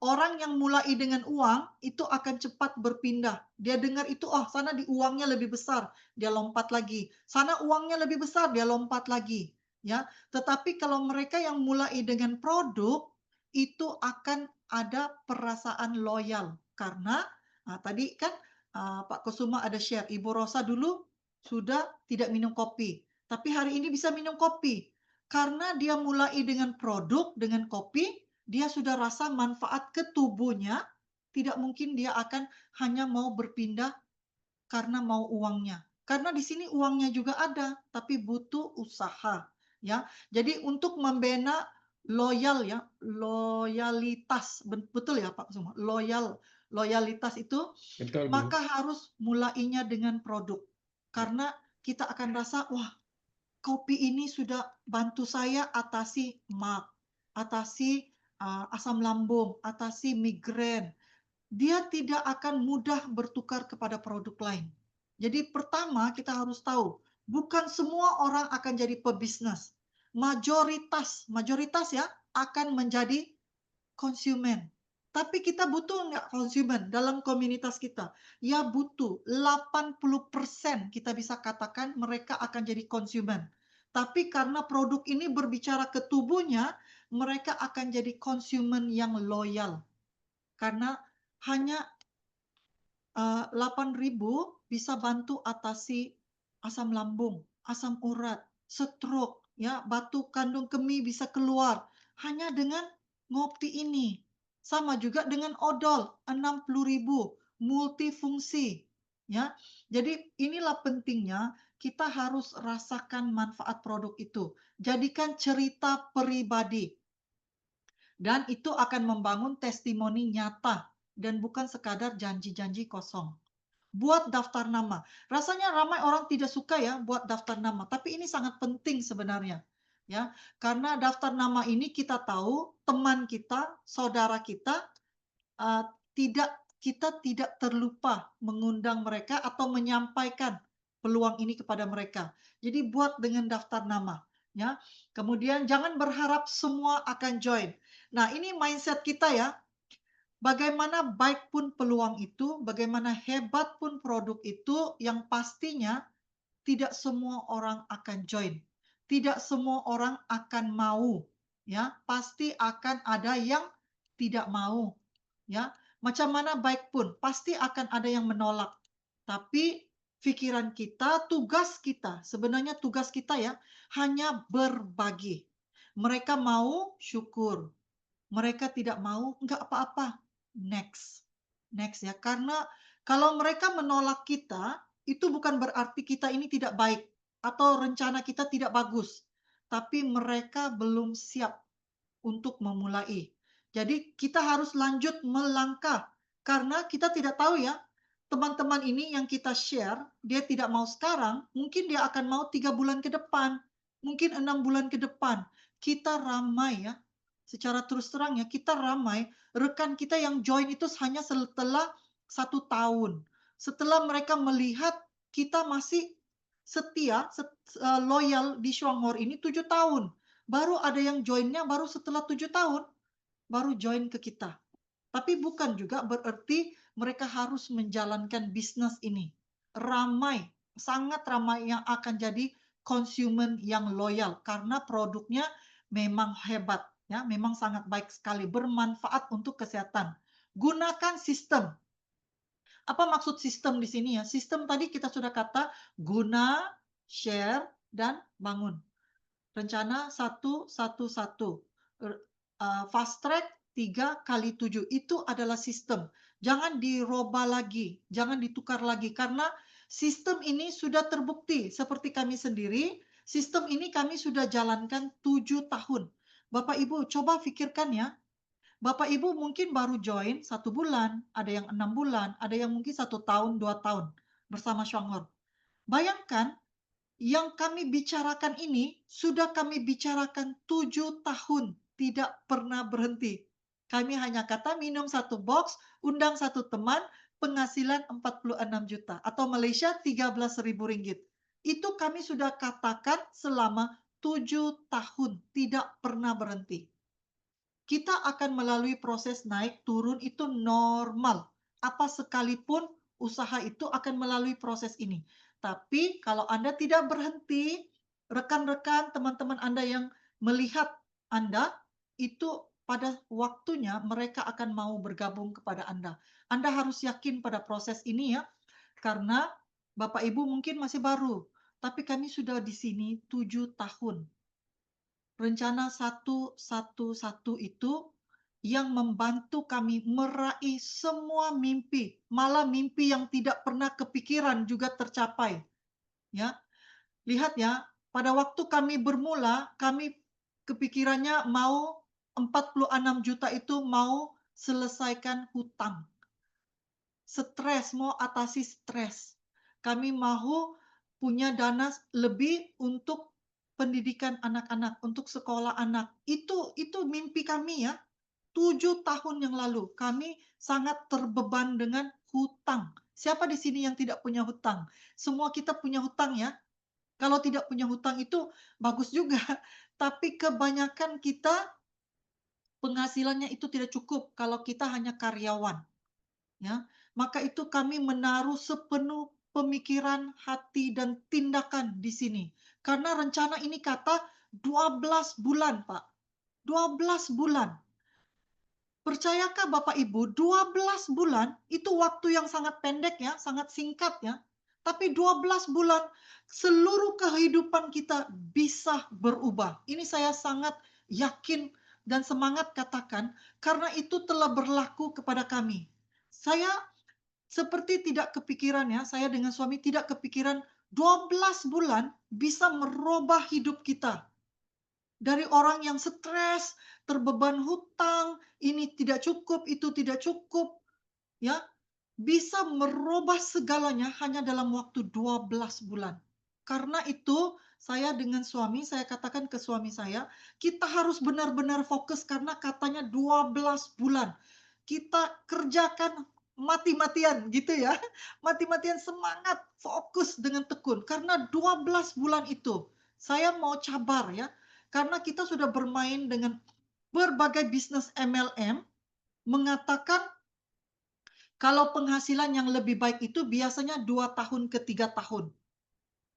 Orang yang mulai dengan uang itu akan cepat berpindah. Dia dengar itu, oh sana di uangnya lebih besar, dia lompat lagi. Sana uangnya lebih besar, dia lompat lagi. Ya, tetapi kalau mereka yang mulai dengan produk itu akan ada perasaan loyal karena tadi kan Pak Kusuma ada share, Ibu Rosa dulu sudah tidak minum kopi, tapi hari ini bisa minum kopi karena dia mulai dengan produk, dengan kopi. Dia sudah rasa manfaat ke tubuhnya, tidak mungkin dia akan hanya mau berpindah karena mau uangnya. Karena di sini uangnya juga ada, tapi butuh usaha, ya. Jadi untuk membina loyal ya, loyalitas, betul ya Pak semua. Loyalitas itu Betul, Bu. maka harus mulainya dengan produk. Karena kita akan rasa, wah, kopi ini sudah bantu saya atasi MAG, atasi asam lambung, atasi migrain. Dia tidak akan mudah bertukar kepada produk lain. Jadi pertama kita harus tahu, bukan semua orang akan jadi pebisnis. Mayoritas ya akan menjadi konsumen. Tapi kita butuh nggak konsumen dalam komunitas kita? Ya butuh. 80% kita bisa katakan mereka akan jadi konsumen. Tapi karena produk ini berbicara ke tubuhnya, mereka akan jadi konsumen yang loyal. Karena hanya 8.000 bisa bantu atasi asam lambung, asam urat, stroke, ya, batu kandung kemih bisa keluar hanya dengan ngopi ini. Sama juga dengan odol, 60.000 multifungsi, ya. Jadi inilah pentingnya kita harus rasakan manfaat produk itu. Jadikan cerita pribadi. Dan itu akan membangun testimoni nyata dan bukan sekadar janji-janji kosong. Buat daftar nama. Rasanya ramai orang tidak suka ya buat daftar nama, tapi ini sangat penting sebenarnya. ya. Karena daftar nama ini kita tahu teman kita, saudara kita, eee, kita tidak terlupa mengundang mereka atau menyampaikan peluang ini kepada mereka. Jadi buat dengan daftar nama, ya. Kemudian jangan berharap semua akan join. Nah, ini mindset kita ya, bagaimana baik pun peluang itu, bagaimana hebat pun produk itu, yang pastinya tidak semua orang akan join. Tidak semua orang akan mau, ya. Pasti akan ada yang tidak mau, ya. Macam mana baik pun, pasti akan ada yang menolak. Tapi pikiran kita, tugas kita, sebenarnya tugas kita ya, hanya berbagi. Mereka mau, syukur. Mereka tidak mau, enggak apa-apa. Next. Next ya. Karena kalau mereka menolak kita, itu bukan berarti kita ini tidak baik atau rencana kita tidak bagus. Tapi mereka belum siap untuk memulai. Jadi kita harus lanjut melangkah karena kita tidak tahu ya, teman-teman ini yang kita share, dia tidak mau sekarang, mungkin dia akan mau 3 bulan ke depan, mungkin 6 bulan ke depan. Kita ramai ya, secara terus terang ya, kita ramai, rekan kita yang join itu hanya setelah 1 tahun. Setelah mereka melihat kita masih setia, loyal di Shuanghor ini 7 tahun. Baru ada yang join-nya baru setelah 7 tahun, baru join ke kita. Tapi bukan juga berarti mereka harus menjalankan bisnis ini. Ramai, sangat ramai yang akan jadi konsumen yang loyal karena produknya memang hebat, ya, memang sangat baik sekali, bermanfaat untuk kesehatan. Gunakan sistem. Apa maksud sistem di sini ya? Sistem tadi kita sudah kata guna, share, dan bangun. Rencana 1-1-1. Fast track 3x7. Itu adalah sistem. Jangan dirubah lagi, jangan ditukar lagi karena sistem ini sudah terbukti. Seperti kami sendiri, sistem ini kami sudah jalankan 7 tahun. Bapak Ibu coba pikirkan ya, Bapak Ibu mungkin baru join 1 bulan, ada yang 6 bulan, ada yang mungkin 1 tahun, 2 tahun bersama Shuanghor. Bayangkan yang kami bicarakan ini sudah kami bicarakan 7 tahun, tidak pernah berhenti. Kami hanya kata minum 1 box, undang 1 teman, penghasilan 46 juta atau Malaysia 13.000 ringgit. Itu kami sudah katakan selama 7 tahun, tidak pernah berhenti. Kita akan melalui proses naik turun itu normal. Apa sekalipun usaha itu akan melalui proses ini. Tapi kalau Anda tidak berhenti, rekan-rekan, teman-teman Anda yang melihat Anda, itu pada waktunya mereka akan mau bergabung kepada Anda. Anda harus yakin pada proses ini ya, karena Bapak Ibu mungkin masih baru, tapi kami sudah di sini 7 tahun. Rencana 1-1-1 itu yang membantu kami meraih semua mimpi, malah mimpi yang tidak pernah kepikiran juga tercapai, ya. Lihat ya, pada waktu kami bermula, kami kepikirannya mau 46 juta itu mau selesaikan hutang. Stres, mau atasi stres. Kami mau punya dana lebih untuk pendidikan anak-anak, untuk sekolah anak. Itu mimpi kami ya. 7 tahun yang lalu kami sangat terbeban dengan hutang. Siapa di sini yang tidak punya hutang? Semua kita punya hutang ya. Kalau tidak punya hutang itu bagus juga, tapi kebanyakan kita penghasilannya itu tidak cukup kalau kita hanya karyawan. Ya, maka itu kami menaruh sepenuh pemikiran, hati, dan tindakan di sini. Karena rencana ini kata 12 bulan, Pak. 12 bulan. Percayakah Bapak Ibu, 12 bulan itu waktu yang sangat pendek ya, sangat singkat ya. Tapi 12 bulan seluruh kehidupan kita bisa berubah. Ini saya sangat yakin dan semangat katakan karena itu telah berlaku kepada kami. Saya seperti tidak kepikiran ya, saya dengan suami tidak kepikiran 12 bulan bisa merubah hidup kita. Dari orang yang stres, terbeban hutang, ini tidak cukup, itu tidak cukup, ya, bisa merubah segalanya hanya dalam waktu 12 bulan. Karena itu saya dengan suami, saya katakan ke suami saya, kita harus benar-benar fokus karena katanya 12 bulan. Kita kerjakan mati-matian gitu ya. Mati-matian semangat, fokus dengan tekun. Karena 12 bulan itu, saya mau cabar ya. Karena kita sudah bermain dengan berbagai bisnis MLM, mengatakan kalau penghasilan yang lebih baik itu biasanya 2 tahun ke 3 tahun.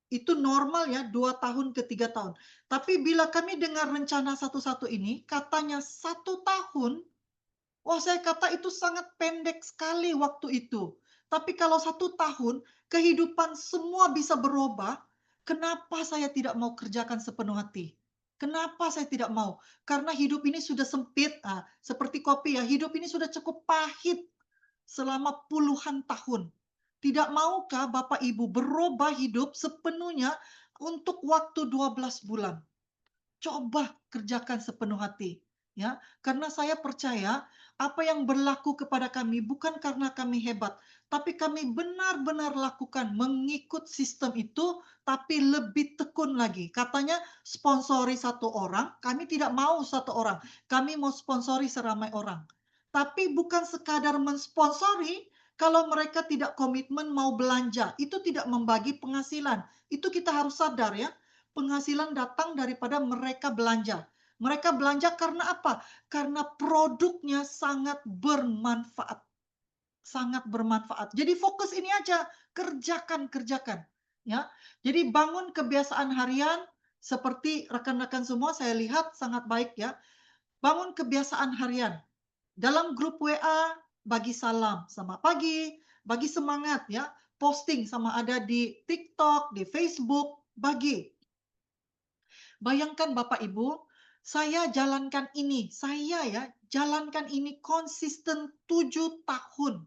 Itu normal ya, 2 tahun ke 3 tahun. Tapi bila kami dengar rencana satu-satu ini, katanya 1 tahun, wah saya kata itu sangat pendek sekali waktu itu. Tapi kalau 1 tahun, kehidupan semua bisa berubah, kenapa saya tidak mau kerjakan sepenuh hati? Kenapa saya tidak mau? Karena hidup ini sudah sempit, seperti kopi ya, hidup ini sudah cukup pahit selama puluhan tahun. Tidak maukah Bapak Ibu berubah hidup sepenuhnya untuk waktu 12 bulan? Coba kerjakan sepenuh hati, ya. Karena saya percaya apa yang berlaku kepada kami bukan karena kami hebat, tapi kami benar-benar lakukan mengikut sistem itu, tapi lebih tekun lagi. Katanya sponsori satu orang, kami tidak mau satu orang, kami mau sponsori seramai orang. Tapi bukan sekadar mensponsori, kalau mereka tidak komitmen mau belanja, itu tidak membagi penghasilan. Itu kita harus sadar ya. Penghasilan datang daripada mereka belanja. Mereka belanja karena apa? Karena produknya sangat bermanfaat. Sangat bermanfaat. Jadi fokus ini aja, kerjakan. Ya. Jadi bangun kebiasaan harian seperti rekan-rekan semua saya lihat sangat baik ya. Bangun kebiasaan harian. Dalam grup WA bagi salam, selamat pagi, bagi semangat ya. Posting sama ada di TikTok, di Facebook, bagi. Bayangkan Bapak Ibu, saya jalankan ini konsisten 7 tahun.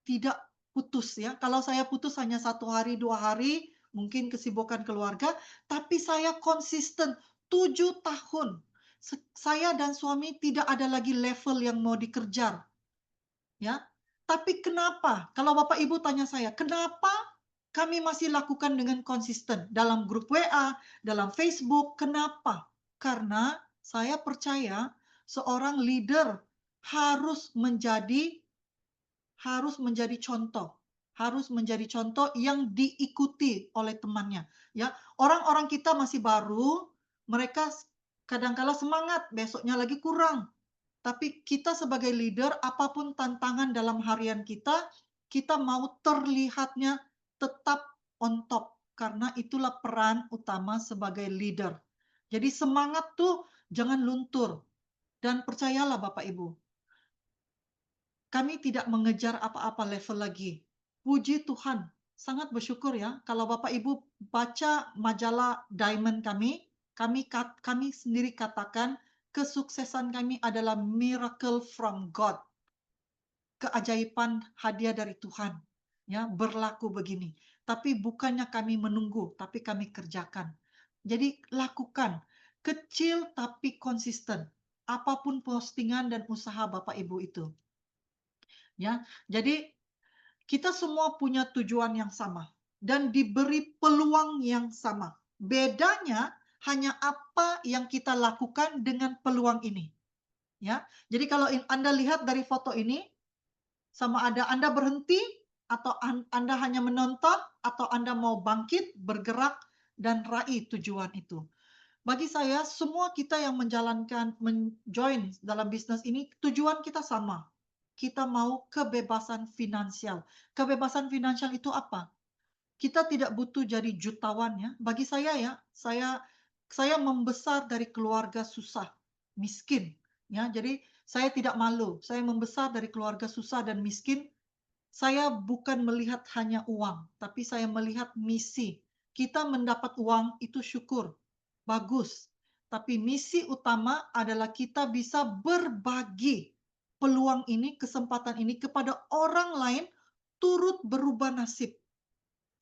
Tidak putus ya. Kalau saya putus hanya 1 hari, 2 hari, mungkin kesibukan keluarga, tapi saya konsisten 7 tahun. Saya dan suami tidak ada lagi level yang mau dikejar. Ya. Tapi kenapa? Kalau Bapak Ibu tanya saya, kenapa kami masih lakukan dengan konsisten dalam grup WA, dalam Facebook? Kenapa? Karena saya percaya seorang leader harus menjadi harus menjadi contoh yang diikuti oleh temannya, ya. Orang-orang kita masih baru, mereka kadang-kala semangat, besoknya lagi kurang. Tapi kita sebagai leader, apapun tantangan dalam harian kita, kita mau terlihatnya tetap on top. Karena itulah peran utama sebagai leader. Jadi semangat tuh jangan luntur. Dan percayalah Bapak Ibu, kami tidak mengejar apa-apa level lagi. Puji Tuhan, sangat bersyukur ya. Kalau Bapak Ibu baca majalah Diamond kami sendiri katakan kesuksesan kami adalah miracle from God. Keajaiban hadiah dari Tuhan. Ya, berlaku begini. Tapi bukannya kami menunggu, tapi kami kerjakan. Jadi lakukan. Kecil tapi konsisten. Apapun postingan dan usaha Bapak Ibu itu. Ya, jadi kita semua punya tujuan yang sama dan diberi peluang yang sama. Bedanya hanya apa yang kita lakukan dengan peluang ini. Ya, jadi kalau Anda lihat dari foto ini, sama ada Anda berhenti atau Anda hanya menonton atau Anda mau bangkit, bergerak dan raih tujuan itu. Bagi saya, semua kita yang menjalankan, join dalam bisnis ini, tujuan kita sama. Kita mau kebebasan finansial. Kebebasan finansial itu apa? Kita tidak butuh jadi jutawan ya. Bagi saya ya, saya membesar dari keluarga susah, miskin ya. Jadi saya tidak malu. Saya membesar dari keluarga susah dan miskin. Saya bukan melihat hanya uang, tapi saya melihat misi. Kita mendapat uang itu syukur. Bagus. Tapi misi utama adalah kita bisa berbagi peluang ini, kesempatan ini kepada orang lain turut berubah nasib.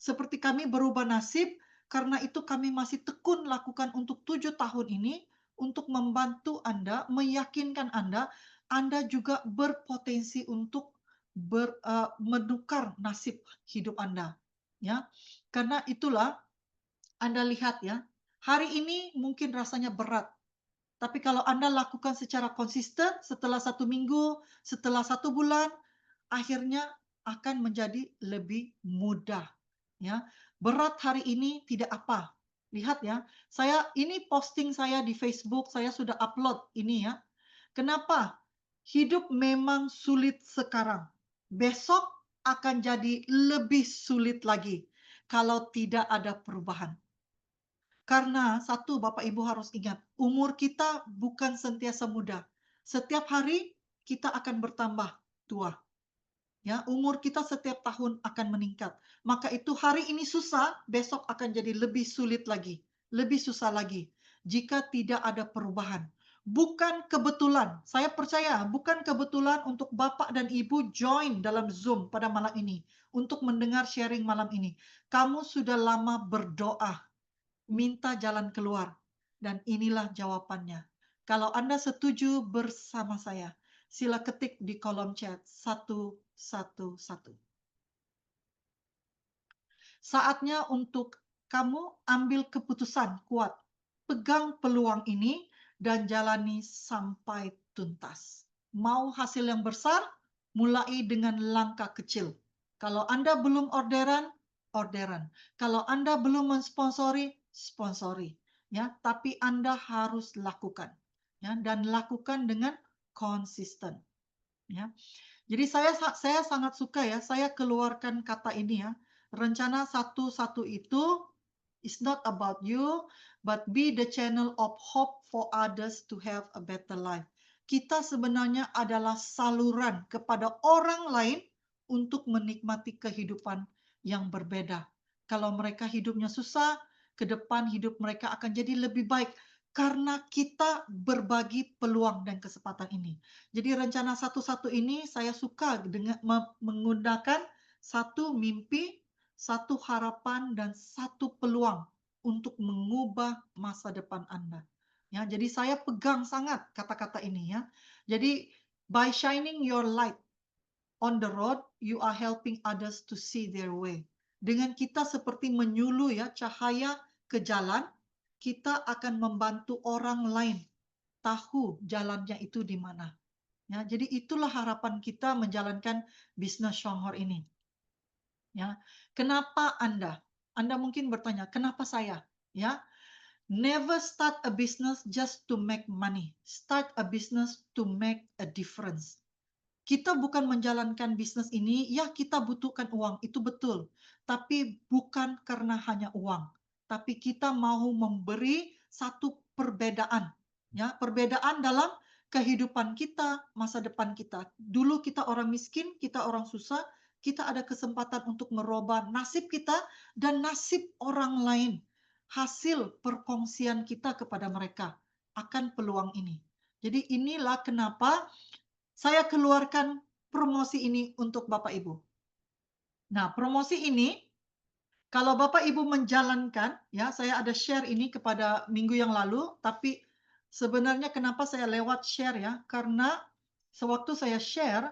Seperti kami berubah nasib, karena itu kami masih tekun lakukan untuk 7 tahun ini, untuk membantu Anda, meyakinkan Anda juga berpotensi untuk menukar nasib hidup Anda. Ya, karena itulah Anda lihat ya, hari ini mungkin rasanya berat, tapi kalau Anda lakukan secara konsisten setelah 1 minggu, setelah 1 bulan, akhirnya akan menjadi lebih mudah. Ya, berat hari ini tidak apa. Lihat ya, ini posting saya di Facebook, saya sudah upload ini ya. Kenapa? Hidup memang sulit sekarang. Besok akan jadi lebih sulit lagi kalau tidak ada perubahan. Karena satu, Bapak Ibu harus ingat, umur kita bukan sentiasa muda. Setiap hari kita akan bertambah tua. Ya, umur kita setiap tahun akan meningkat. Maka itu hari ini susah, besok akan jadi lebih sulit lagi, lebih susah lagi jika tidak ada perubahan. Bukan kebetulan, saya percaya bukan kebetulan untuk Bapak dan Ibu join dalam Zoom pada malam ini untuk mendengar sharing malam ini. Kamu sudah lama berdoa, minta jalan keluar, dan inilah jawabannya. Kalau Anda setuju bersama saya, sila ketik di kolom chat 111. Saatnya untuk kamu ambil keputusan kuat. Pegang peluang ini dan jalani sampai tuntas. Mau hasil yang besar? Mulai dengan langkah kecil. Kalau Anda belum orderan, orderan. Kalau Anda belum mensponsori, sponsori. Ya, tapi Anda harus lakukan. Ya, dan lakukan dengan konsisten. Ya. Jadi saya sangat suka ya, saya keluarkan kata ini ya. Rencana 1-1 itu is not about you, but be the channel of hope for others to have a better life. Kita sebenarnya adalah saluran kepada orang lain untuk menikmati kehidupan yang berbeda. Kalau mereka hidupnya susah, ke depan hidup mereka akan jadi lebih baik karena kita berbagi peluang dan kesempatan ini. Jadi rencana 1-1 ini saya suka dengan menggunakan 1 mimpi, 1 harapan, dan 1 peluang untuk mengubah masa depan Anda. Ya, jadi saya pegang sangat kata-kata ini ya. Jadi by shining your light on the road, you are helping others to see their way. Dengan kita seperti menyuluh ya cahaya ke jalan, kita akan membantu orang lain tahu jalannya itu di mana. Ya, jadi itulah harapan kita menjalankan bisnis Shonghor ini. Ya, kenapa Anda? Anda mungkin bertanya, kenapa saya? Ya, never start a business just to make money. Start a business to make a difference. Kita bukan menjalankan bisnis ini, ya kita butuhkan uang, itu betul. Tapi bukan karena hanya uang. Tapi kita mau memberi satu perbedaan. Ya, perbedaan dalam kehidupan kita, masa depan kita. Dulu kita orang miskin, kita orang susah, kita ada kesempatan untuk merubah nasib kita dan nasib orang lain. Hasil perkongsian kita kepada mereka akan peluang ini. Jadi inilah kenapa saya keluarkan promosi ini untuk Bapak Ibu. Nah, promosi ini kalau Bapak Ibu menjalankan, ya saya ada share ini kepada minggu yang lalu, tapi sebenarnya kenapa saya lewat share ya, karena sewaktu saya share,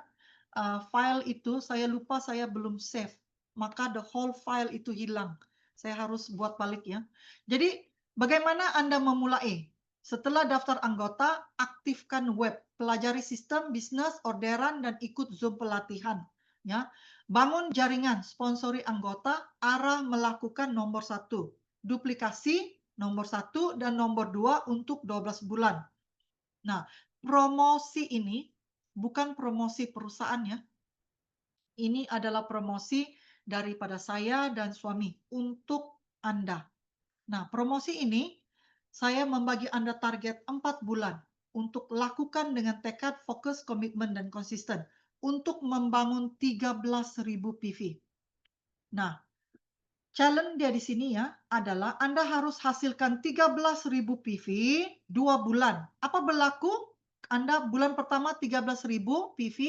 file itu saya lupa saya belum save, maka the whole file itu hilang. Saya harus buat balik ya. Jadi bagaimana Anda memulai? Setelah daftar anggota, aktifkan web, pelajari sistem, bisnis, orderan, dan ikut Zoom pelatihan. Ya, bangun jaringan, sponsori anggota, arah melakukan nomor 1, duplikasi nomor 1 dan nomor 2 untuk 12 bulan. Nah, promosi ini bukan promosi perusahaan ya. Ini adalah promosi daripada saya dan suami untuk Anda. Nah, promosi ini saya membagi Anda target 4 bulan untuk lakukan dengan tekad, fokus, komitmen, dan konsisten untuk membangun 13.000 PV. Nah, challenge dia di sini ya adalah Anda harus hasilkan 13.000 PV 2 bulan. Apa berlaku? Anda bulan pertama 13.000 PV,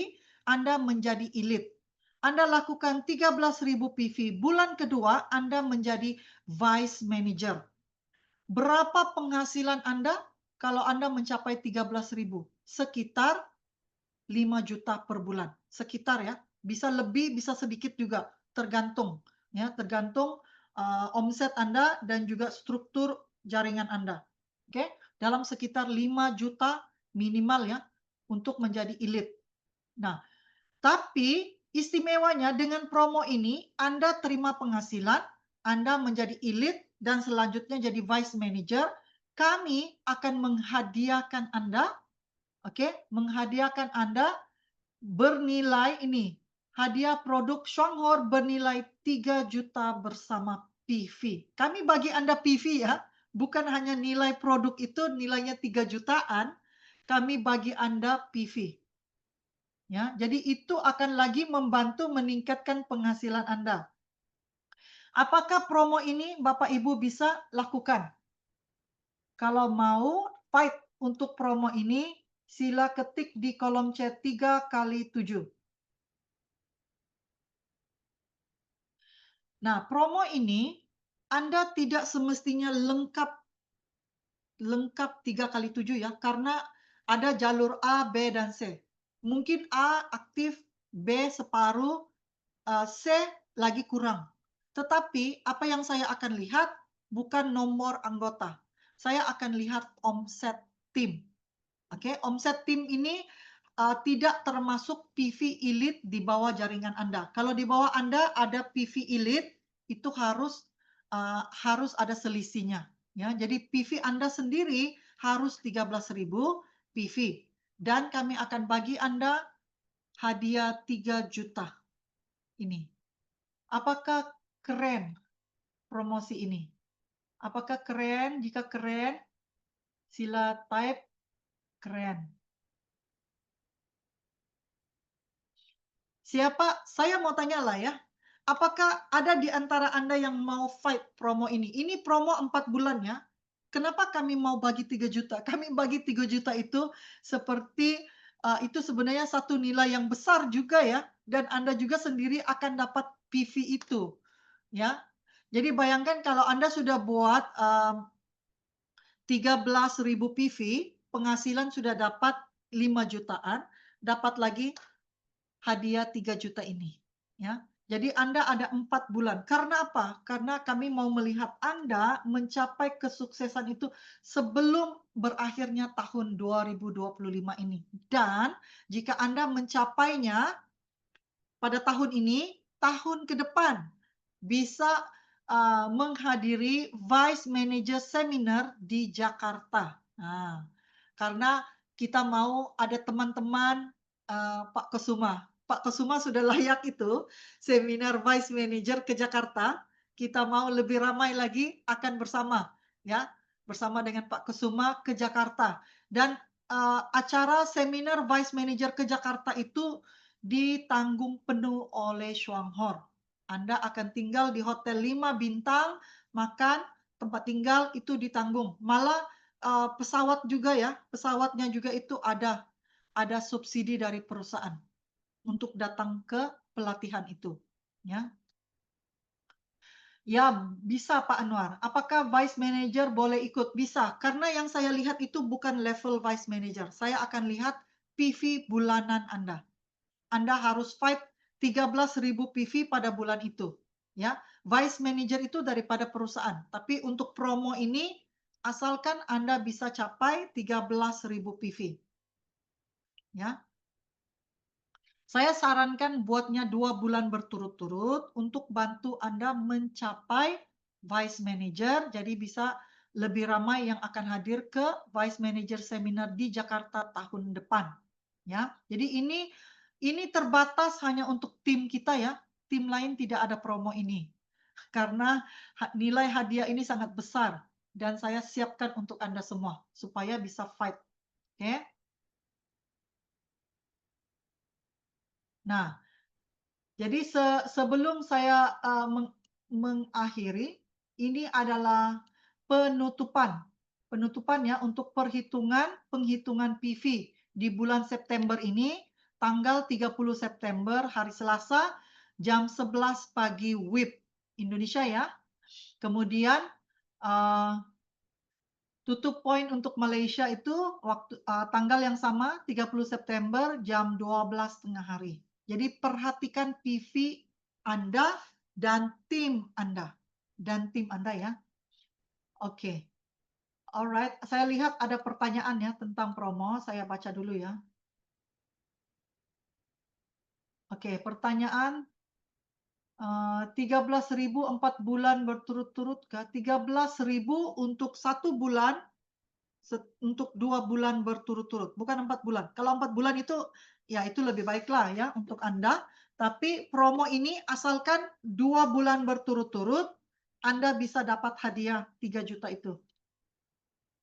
Anda menjadi elite. Anda lakukan 13.000 PV. Bulan kedua, Anda menjadi vice manager. Berapa penghasilan Anda kalau Anda mencapai 13.000? Sekitar 5 juta per bulan. Sekitar ya. Bisa lebih, bisa sedikit juga. Tergantung. Ya, tergantung omset Anda dan juga struktur jaringan Anda. Oke, dalam sekitar 5 juta minimal ya untuk menjadi elite. Nah, tapi istimewanya dengan promo ini Anda terima penghasilan, Anda menjadi elite dan selanjutnya jadi vice manager, kami akan menghadiahkan Anda, oke, menghadiahkan Anda bernilai ini, hadiah produk Shanghor bernilai 3 juta bersama PV. Kami bagi Anda PV ya, bukan hanya nilai produk itu nilainya 3 jutaan, kami bagi Anda PV. Ya, jadi itu akan lagi membantu meningkatkan penghasilan Anda. Apakah promo ini Bapak Ibu bisa lakukan? Kalau mau fight untuk promo ini, sila ketik di kolom chat 3 kali 7. Nah, promo ini Anda tidak semestinya lengkap 3 kali 7 ya, karena ada jalur A, B, dan C. Mungkin A aktif, B separuh, C lagi kurang. Tetapi apa yang saya akan lihat bukan nomor anggota. Saya akan lihat omset tim. Oke, omset tim ini tidak termasuk PV elite di bawah jaringan Anda. Kalau di bawah Anda ada PV elite, itu harus ada selisihnya. Ya, jadi PV Anda sendiri harus 13.000 PV dan kami akan bagi Anda hadiah 3 juta ini. Apakah keren promosi ini? Apakah keren? Jika keren, sila type keren. Saya mau tanya lah ya, apakah ada di antara Anda yang mau fight promo ini? Ini promo 4 bulan ya. Kenapa kami mau bagi 3 juta? Kami bagi 3 juta itu seperti itu sebenarnya satu nilai yang besar juga ya, dan Anda juga sendiri akan dapat PV itu, ya. Jadi bayangkan kalau Anda sudah buat 13.000 PV, penghasilan sudah dapat 5 jutaan, dapat lagi hadiah 3 juta ini, ya. Jadi Anda ada 4 bulan. Karena apa? Karena kami mau melihat Anda mencapai kesuksesan itu sebelum berakhirnya tahun 2025 ini. Dan jika Anda mencapainya pada tahun ini, tahun ke depan bisa menghadiri Vice Manager Seminar di Jakarta. Nah, karena kita mau ada teman-teman Pak Kusuma. Pak Kusuma sudah layak itu seminar Vice Manager ke Jakarta. Kita mau lebih ramai lagi akan bersama, ya, bersama dengan Pak Kusuma ke Jakarta. Dan acara seminar Vice Manager ke Jakarta itu ditanggung penuh oleh Shanghor. Anda akan tinggal di hotel 5 bintang, makan, tempat tinggal itu ditanggung. Malah pesawat juga ya, pesawatnya juga itu ada subsidi dari perusahaan untuk datang ke pelatihan itu, ya. Ya, bisa Pak Anwar. Apakah Vice Manager boleh ikut? Bisa, karena yang saya lihat itu bukan level Vice Manager. Saya akan lihat PV bulanan Anda. Anda harus fight 13.000 PV pada bulan itu, ya. Vice Manager itu daripada perusahaan, tapi untuk promo ini asalkan Anda bisa capai 13.000 PV. Ya. Saya sarankan buatnya 2 bulan berturut-turut untuk bantu Anda mencapai Vice Manager, jadi bisa lebih ramai yang akan hadir ke Vice Manager Seminar di Jakarta tahun depan. Ya, jadi ini terbatas hanya untuk tim kita ya, tim lain tidak ada promo ini. Karena nilai hadiah ini sangat besar dan saya siapkan untuk Anda semua supaya bisa fight. Oke. Nah, jadi sebelum saya mengakhiri, ini adalah penutupan. Penutupan ya untuk penghitungan PV di bulan September ini, tanggal 30 September hari Selasa jam 11 pagi WIB Indonesia ya. Kemudian tutup poin untuk Malaysia itu waktu tanggal yang sama 30 September jam 12 tengah hari. Jadi perhatikan PV Anda dan tim Anda. dan tim Anda ya. Oke. Alright, saya lihat ada pertanyaan ya tentang promo, saya baca dulu ya. Oke, pertanyaan 13.000 4 bulan berturut-turut kah? 13.000 untuk 1 bulan, untuk 2 bulan berturut-turut, bukan 4 bulan. Kalau 4 bulan itu, ya itu lebih baiklah ya untuk Anda. Tapi promo ini asalkan 2 bulan berturut-turut, Anda bisa dapat hadiah 3 juta itu.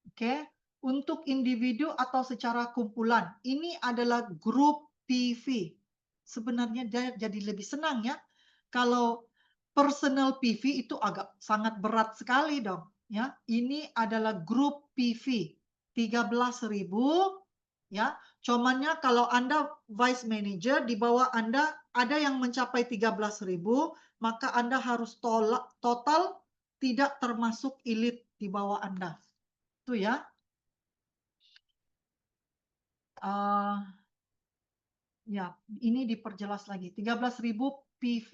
Oke. Untuk individu atau secara kumpulan, ini adalah grup PV. Sebenarnya dia jadi lebih senang ya. Kalau personal PV itu agak sangat berat sekali dong, ya. Ini adalah grup PV, 13.000 ya. Cumannya kalau Anda vice manager, di bawah Anda ada yang mencapai 13.000, maka Anda harus total tidak termasuk elite di bawah Anda. Itu ya. Ya, ini diperjelas lagi. 13.000 PV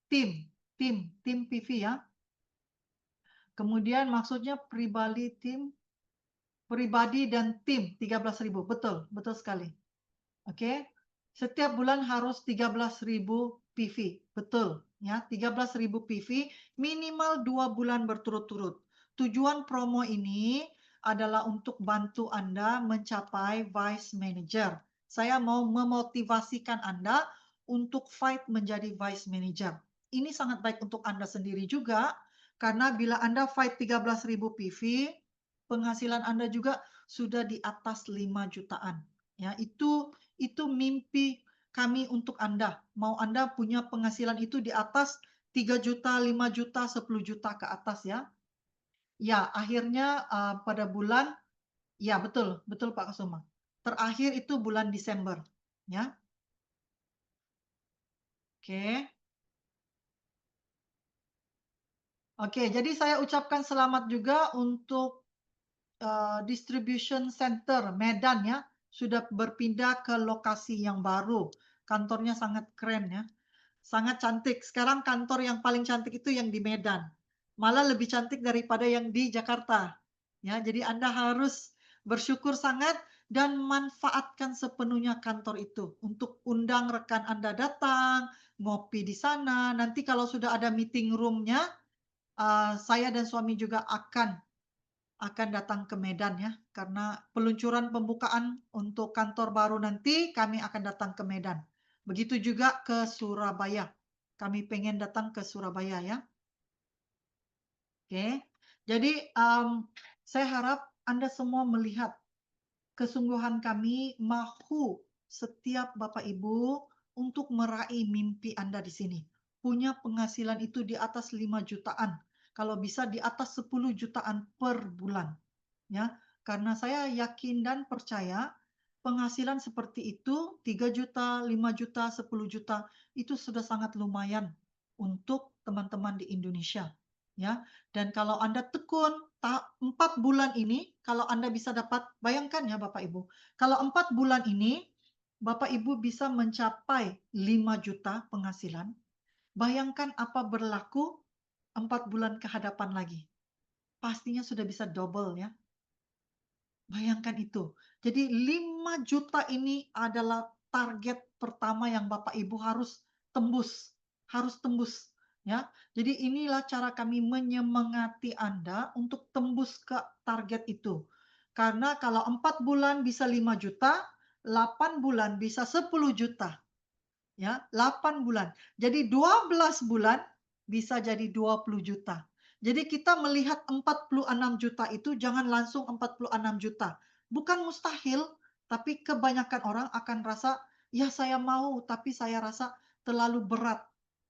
tim, tim PV ya. Kemudian maksudnya pribadi dan tim 13.000. Betul, betul sekali. Oke. Setiap bulan harus 13.000 PV. Betul, ya. 13.000 PV minimal 2 bulan berturut-turut. Tujuan promo ini adalah untuk bantu Anda mencapai vice manager. Saya mau memotivasikan Anda untuk fight menjadi vice manager. Ini sangat baik untuk Anda sendiri juga, karena bila Anda fight 13.000 PV, penghasilan Anda juga sudah di atas 5 jutaan. Ya, itu mimpi kami untuk Anda. Mau Anda punya penghasilan itu di atas 3 juta, 5 juta, 10 juta ke atas ya. Ya, akhirnya pada bulan, ya betul, betul Pak Kusuma. Terakhir itu bulan Desember, ya. Oke. Oke, jadi saya ucapkan selamat juga untuk distribution center Medan ya, sudah berpindah ke lokasi yang baru. Kantornya sangat keren ya. Sangat cantik. Sekarang kantor yang paling cantik itu yang di Medan. Malah lebih cantik daripada yang di Jakarta. Ya, jadi Anda harus bersyukur sangat dan manfaatkan sepenuhnya kantor itu untuk undang rekan Anda datang, ngopi di sana. Nanti kalau sudah ada meeting room-nya, saya dan suami juga akan datang ke Medan ya, karena peluncuran pembukaan untuk kantor baru nanti kami akan datang ke Medan. Begitu juga ke Surabaya. Kami pengen datang ke Surabaya ya. Oke. Jadi saya harap Anda semua melihat kesungguhan kami mahu setiap Bapak Ibu untuk meraih mimpi Anda di sini. Punya penghasilan itu di atas 5 jutaan. Kalau bisa di atas 10 jutaan per bulan. Ya, karena saya yakin dan percaya penghasilan seperti itu 3 juta, 5 juta, 10 juta itu sudah sangat lumayan untuk teman-teman di Indonesia. Ya, dan kalau Anda tekun 4 bulan ini, kalau Anda bisa dapat, bayangkan ya Bapak Ibu, kalau 4 bulan ini Bapak Ibu bisa mencapai 5 juta penghasilan, bayangkan apa berlaku 4 bulan ke hadapan lagi. Pastinya sudah bisa double ya. Bayangkan itu. Jadi 5 juta ini adalah target pertama yang Bapak Ibu harus tembus, ya. Jadi inilah cara kami menyemangati Anda untuk tembus ke target itu. Karena kalau 4 bulan bisa 5 juta, 8 bulan bisa 10 juta. Ya, 8 bulan. Jadi 12 bulan bisa jadi 20 juta. Jadi kita melihat 46 juta itu jangan langsung 46 juta. Bukan mustahil, tapi kebanyakan orang akan rasa, ya saya mau, tapi saya rasa terlalu berat.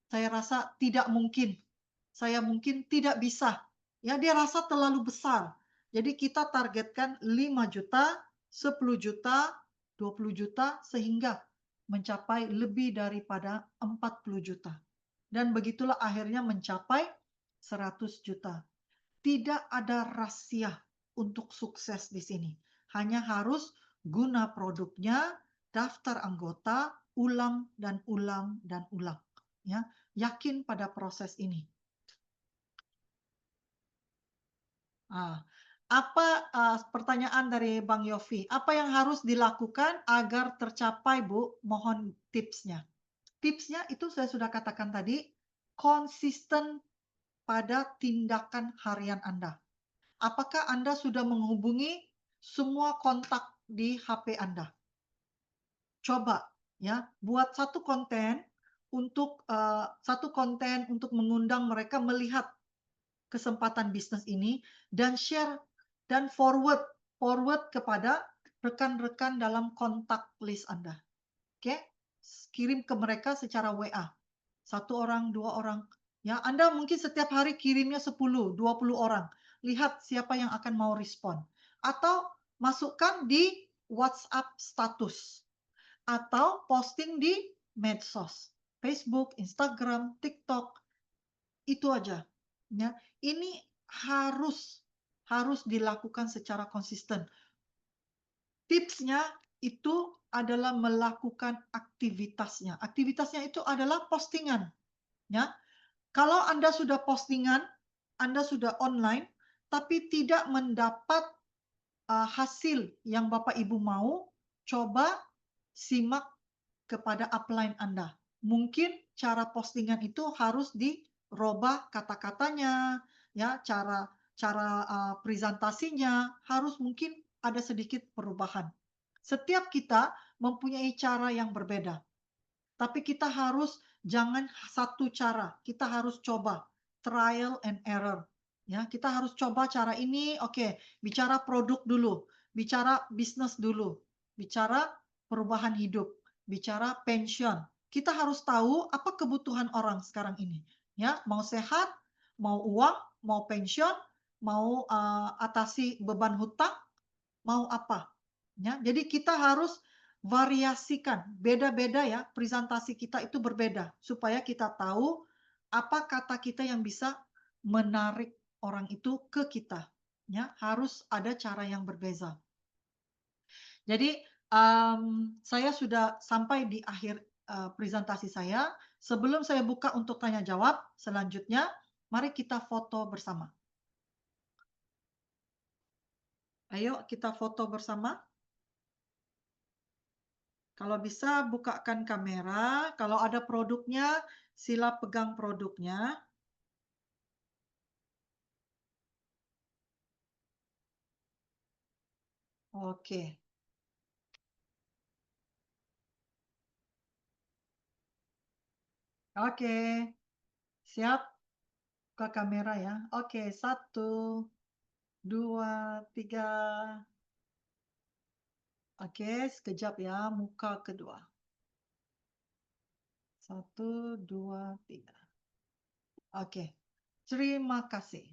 Saya rasa tidak mungkin. Saya mungkin tidak bisa. Ya, dia rasa terlalu besar. Jadi kita targetkan 5 juta, 10 juta, 20 juta, sehingga mencapai lebih daripada 40 juta. Dan begitulah akhirnya mencapai 100 juta. Tidak ada rahasia untuk sukses di sini. Hanya harus guna produknya, daftar anggota, ulang dan ulang dan ulang. Ya, yakin pada proses ini. Ah, apa, pertanyaan dari Bang Yofi, apa yang harus dilakukan agar tercapai, Bu? Mohon tipsnya. Tipsnya itu saya sudah katakan tadi, konsisten pada tindakan harian Anda. Apakah Anda sudah menghubungi semua kontak di HP Anda? Coba ya, buat satu konten untuk mengundang mereka melihat kesempatan bisnis ini dan share dan forward forward kepada rekan-rekan dalam kontak list Anda. Oke? Kirim ke mereka secara WA. Satu orang, dua orang. Ya, Anda mungkin setiap hari kirimnya 10, 20 orang. Lihat siapa yang akan mau respon. Atau masukkan di WhatsApp status atau posting di medsos, Facebook, Instagram, TikTok, itu aja. Ya, ini harus harus dilakukan secara konsisten. Tipsnya itu adalah melakukan aktivitasnya. Aktivitasnya itu adalah postingan, ya. Kalau Anda sudah postingan, Anda sudah online, tapi tidak mendapat hasil yang Bapak Ibu mau, coba simak kepada upline Anda. Mungkin cara postingan itu harus dirubah kata-katanya, ya, cara cara presentasinya harus mungkin ada sedikit perubahan. Setiap kita mempunyai cara yang berbeda, tapi kita harus jangan satu cara, kita harus coba trial and error. Ya, kita harus coba cara ini, oke, bicara produk dulu, bicara bisnis dulu, bicara perubahan hidup, bicara pensiun. Kita harus tahu apa kebutuhan orang sekarang ini. Ya, mau sehat, mau uang, mau pensiun, mau atasi beban hutang, mau apa. Ya, jadi kita harus variasikan, beda-beda ya, presentasi kita itu berbeda supaya kita tahu apa kata kita yang bisa menarik orang itu ke kita. Ya, harus ada cara yang berbeza. Jadi, saya sudah sampai di akhir, presentasi saya. Sebelum saya buka untuk tanya jawab selanjutnya, mari kita foto bersama. Ayo kita foto bersama. Kalau bisa bukakan kamera, kalau ada produknya, sila pegang produknya. Oke. Oke, siap? Buka kamera ya. Oke, 1, 2, 3. Oke, sekejap ya, muka kedua. 1, 2, 3. Oke, terima kasih.